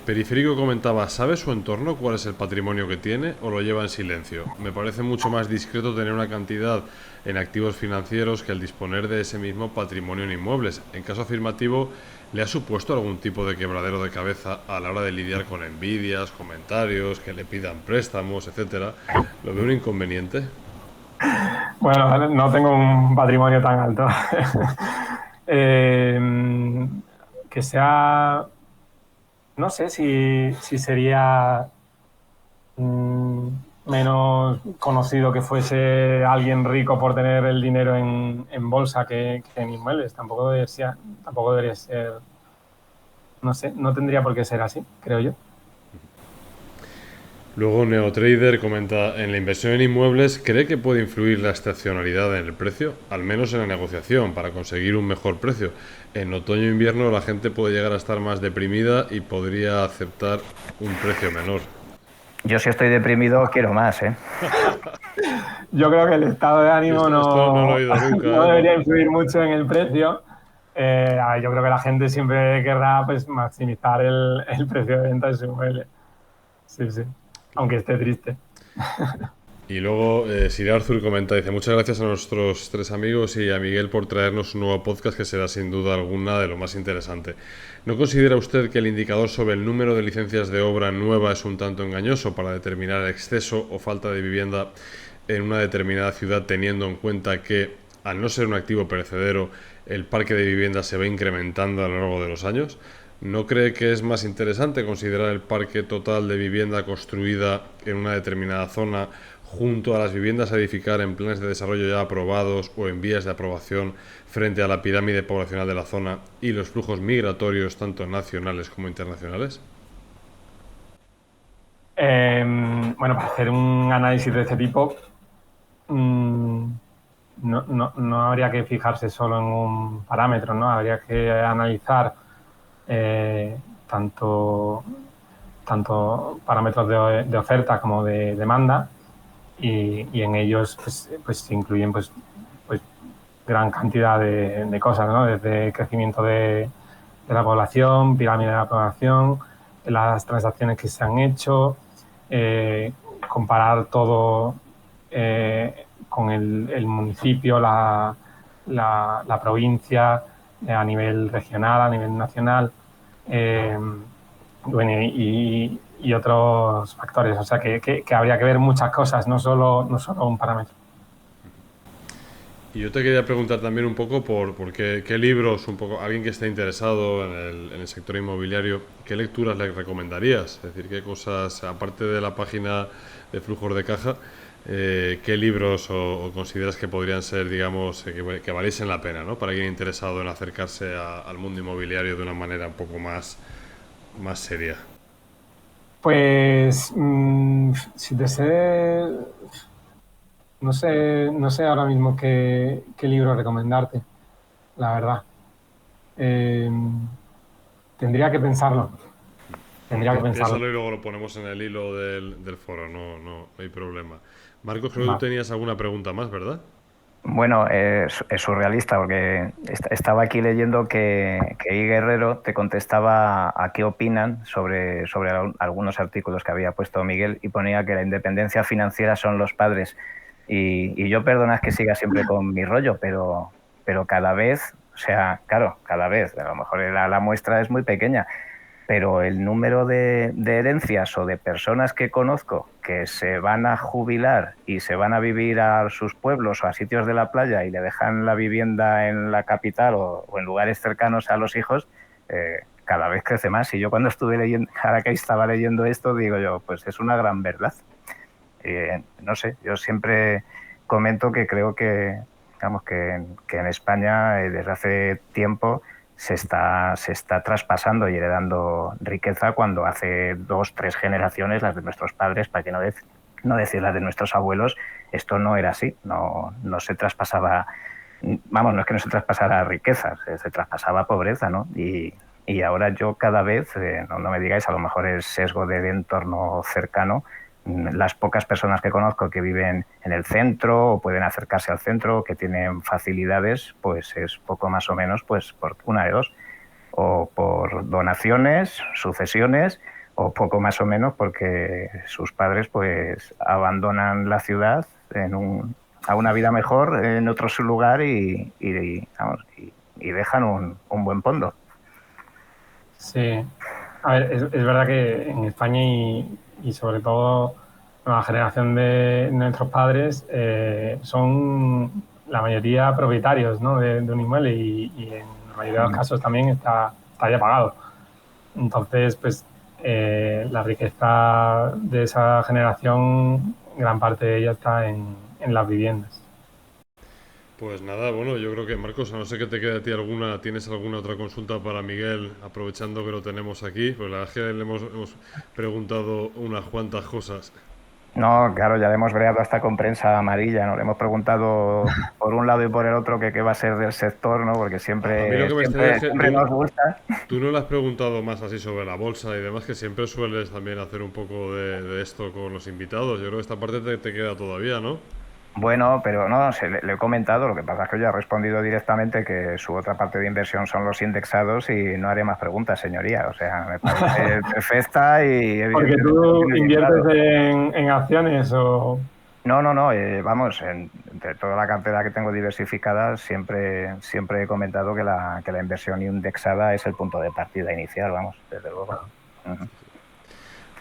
Periférico comentaba, ¿sabe su entorno cuál es el patrimonio que tiene o lo lleva en silencio? Me parece mucho más discreto tener una cantidad en activos financieros que el disponer de ese mismo patrimonio en inmuebles. En caso afirmativo, ¿le ha supuesto algún tipo de quebradero de cabeza a la hora de lidiar con envidias, comentarios, que le pidan préstamos, etcétera? ¿Lo ve un inconveniente? Bueno, no tengo un patrimonio tan alto. Que sea... No sé si sería menos conocido que fuese alguien rico por tener el dinero en bolsa que en inmuebles. Tampoco debería ser... No sé, no tendría por qué ser así, creo yo. Luego NeoTrader comenta, en la inversión en inmuebles, ¿cree que puede influir la estacionalidad en el precio? Al menos en la negociación, para conseguir un mejor precio. En otoño e invierno la gente puede llegar a estar más deprimida y podría aceptar un precio menor. Yo si estoy deprimido quiero más, ¿eh? Yo creo que el estado de ánimo Esto no lo he oído nunca, no ¿eh? debería influir mucho en el precio. Yo creo que la gente siempre querrá pues, maximizar el precio de venta de su inmueble. Sí, sí. Aunque esté triste. Y luego Sir Arthur comenta, dice, muchas gracias a nuestros tres amigos y a Miguel por traernos un nuevo podcast que será sin duda alguna de lo más interesante. ¿No considera usted que el indicador sobre el número de licencias de obra nueva es un tanto engañoso para determinar exceso o falta de vivienda en una determinada ciudad, teniendo en cuenta que, al no ser un activo perecedero, el parque de viviendas se va incrementando a lo largo de los años? ¿No cree que es más interesante considerar el parque total de vivienda construida en una determinada zona junto a las viviendas a edificar en planes de desarrollo ya aprobados o en vías de aprobación frente a la pirámide poblacional de la zona y los flujos migratorios tanto nacionales como internacionales? Bueno, para hacer un análisis de este tipo, no habría que fijarse solo en un parámetro, ¿no? Habría que analizar tanto parámetros de oferta como de demanda y en ellos pues se incluyen pues gran cantidad de cosas, ¿no? Desde crecimiento de la población, pirámide de la población, las transacciones que se han hecho, comparar todo con el municipio, la provincia, a nivel regional, a nivel nacional, bueno, y otros factores. O sea, que habría que ver muchas cosas, no solo un parámetro. Y yo te quería preguntar también un poco por qué libros, un poco, alguien que esté interesado en el sector inmobiliario, ¿qué lecturas le recomendarías? Es decir, qué cosas, aparte de la página de flujos de caja, qué libros o consideras que podrían ser, digamos, que valiesen la pena, ¿no? Para alguien interesado en acercarse al mundo inmobiliario de una manera un poco más seria. Pues, si te sé... No sé ahora mismo qué libro recomendarte, la verdad. Tendría que pensarlo. Piénsalo y luego lo ponemos en el hilo del foro, no hay problema. Marcos, creo que tú tenías alguna pregunta más, ¿verdad? Bueno, es surrealista porque estaba aquí leyendo que I. Guerrero te contestaba a qué opinan sobre algunos artículos que había puesto Miguel y ponía que la independencia financiera son los padres. Y yo, perdonad que siga siempre con mi rollo, pero cada vez, o sea, claro, cada vez, a lo mejor la muestra es muy pequeña, pero el número de herencias o de personas que conozco que se van a jubilar y se van a vivir a sus pueblos o a sitios de la playa y le dejan la vivienda en la capital o en lugares cercanos a los hijos, cada vez crece más. Y yo cuando estuve leyendo, ahora que estaba leyendo esto, digo yo, pues es una gran verdad. No sé, yo siempre comento que creo que Digamos que en España desde hace tiempo se está traspasando y heredando riqueza cuando hace 2, 3 generaciones, las de nuestros padres, para que no decir las de nuestros abuelos, esto no era así, no se traspasaba, vamos, no es que no se traspasara riqueza, se traspasaba pobreza, ¿no? Y ahora yo cada vez, no me digáis, a lo mejor es sesgo de entorno cercano, las pocas personas que conozco que viven en el centro o pueden acercarse al centro, que tienen facilidades, pues es poco más o menos pues por una de dos, o por donaciones, sucesiones, o poco más o menos porque sus padres pues abandonan la ciudad a una vida mejor en otro lugar y dejan un buen fondo. Sí, a ver, es verdad que en España y sobre todo la generación de nuestros padres son la mayoría propietarios, ¿no? de un inmueble y en la mayoría de los casos también está ya pagado. Entonces, pues la riqueza de esa generación, gran parte de ella está en las viviendas. Pues nada, bueno, yo creo que Marcos, a no ser que te quede a ti ¿tienes alguna otra consulta para Miguel, aprovechando que lo tenemos aquí? Pues la verdad es que le hemos preguntado unas cuantas cosas. No, claro, ya le hemos breado hasta con prensa amarilla, ¿no? Le hemos preguntado por un lado y por el otro que qué va a ser del sector, ¿no? Porque A mí lo que me extraña es que siempre nos gusta. tú no le has preguntado más así sobre la bolsa y demás, que siempre sueles también hacer un poco de esto con los invitados. Yo creo que esta parte te queda todavía, ¿no? Bueno, pero no, le he comentado, lo que pasa es que yo he respondido directamente que su otra parte de inversión son los indexados y no haré más preguntas, señoría. O sea, me parece perfecta y Porque evidentemente tú tiene bien inviertes claro. en acciones o... No, vamos, entre toda la cartera que tengo diversificada, siempre he comentado que la inversión indexada es el punto de partida inicial, vamos, desde luego. Uh-huh.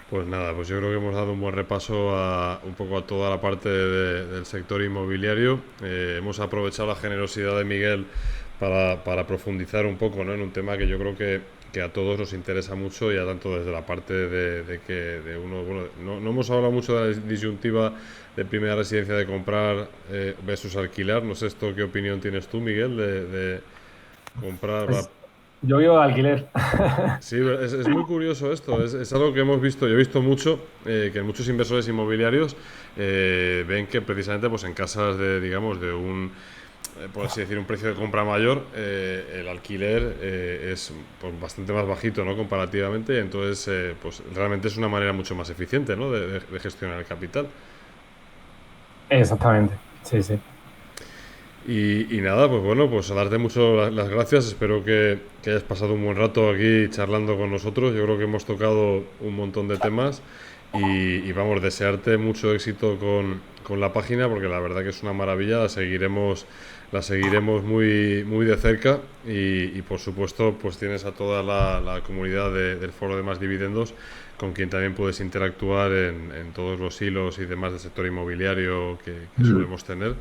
Pues nada, pues yo creo que hemos dado un buen repaso un poco a toda la parte del sector inmobiliario. Hemos aprovechado la generosidad de Miguel para profundizar un poco, ¿no? En un tema que yo creo que a todos nos interesa mucho, ya tanto desde la parte de que de uno, bueno, no hemos hablado mucho de la disyuntiva de primera residencia de comprar versus alquilar. No sé esto, ¿qué opinión tienes tú, Miguel, de comprar? Pues, yo vivo de alquiler. Sí, es muy curioso esto, es algo que hemos visto, yo he visto mucho, que muchos inversores inmobiliarios ven que precisamente pues en casas de, digamos, de un, por así decir, un precio de compra mayor, el alquiler es pues, bastante más bajito, ¿no? Comparativamente, y entonces pues realmente es una manera mucho más eficiente, ¿no? de gestionar el capital. Exactamente, sí, sí. Y nada, pues bueno, pues a darte mucho las gracias. Espero que hayas pasado un buen rato aquí charlando con nosotros. Yo creo que hemos tocado un montón de temas y vamos, desearte mucho éxito con la página porque la verdad que es una maravilla. La seguiremos muy de cerca y por supuesto pues tienes a toda la comunidad del Foro de Más Dividendos con quien también puedes interactuar en todos los hilos y demás del sector inmobiliario que solemos tener.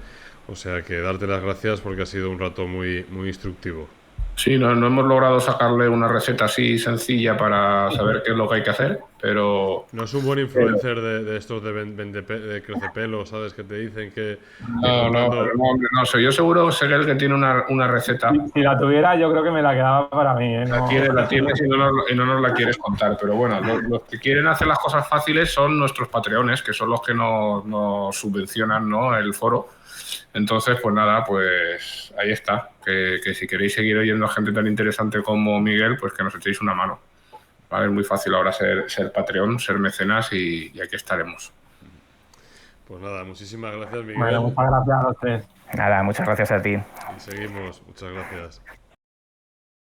O sea que darte las gracias porque ha sido un rato muy instructivo. Sí, no hemos logrado sacarle una receta así sencilla para saber qué es lo que hay que hacer, pero... No es un buen influencer de estos de crecepelo, ¿sabes? Que te dicen que comprando... No sé, yo seguro sé el que tiene una receta. Si la tuviera, yo creo que me la quedaba para mí. La tienes y no nos la quieres contar, pero bueno, los que quieren hacer las cosas fáciles son nuestros patreones, que son los que nos subvencionan, ¿no? El foro. Entonces, pues nada, pues ahí está. Que si queréis seguir oyendo a gente tan interesante como Miguel, pues que nos echéis una mano. ¿Vale? Es muy fácil ahora ser Patreon, ser mecenas y aquí estaremos. Pues nada, muchísimas gracias, Miguel. Bueno, muchas gracias a los tres. Nada, muchas gracias a ti. Y seguimos. Muchas gracias.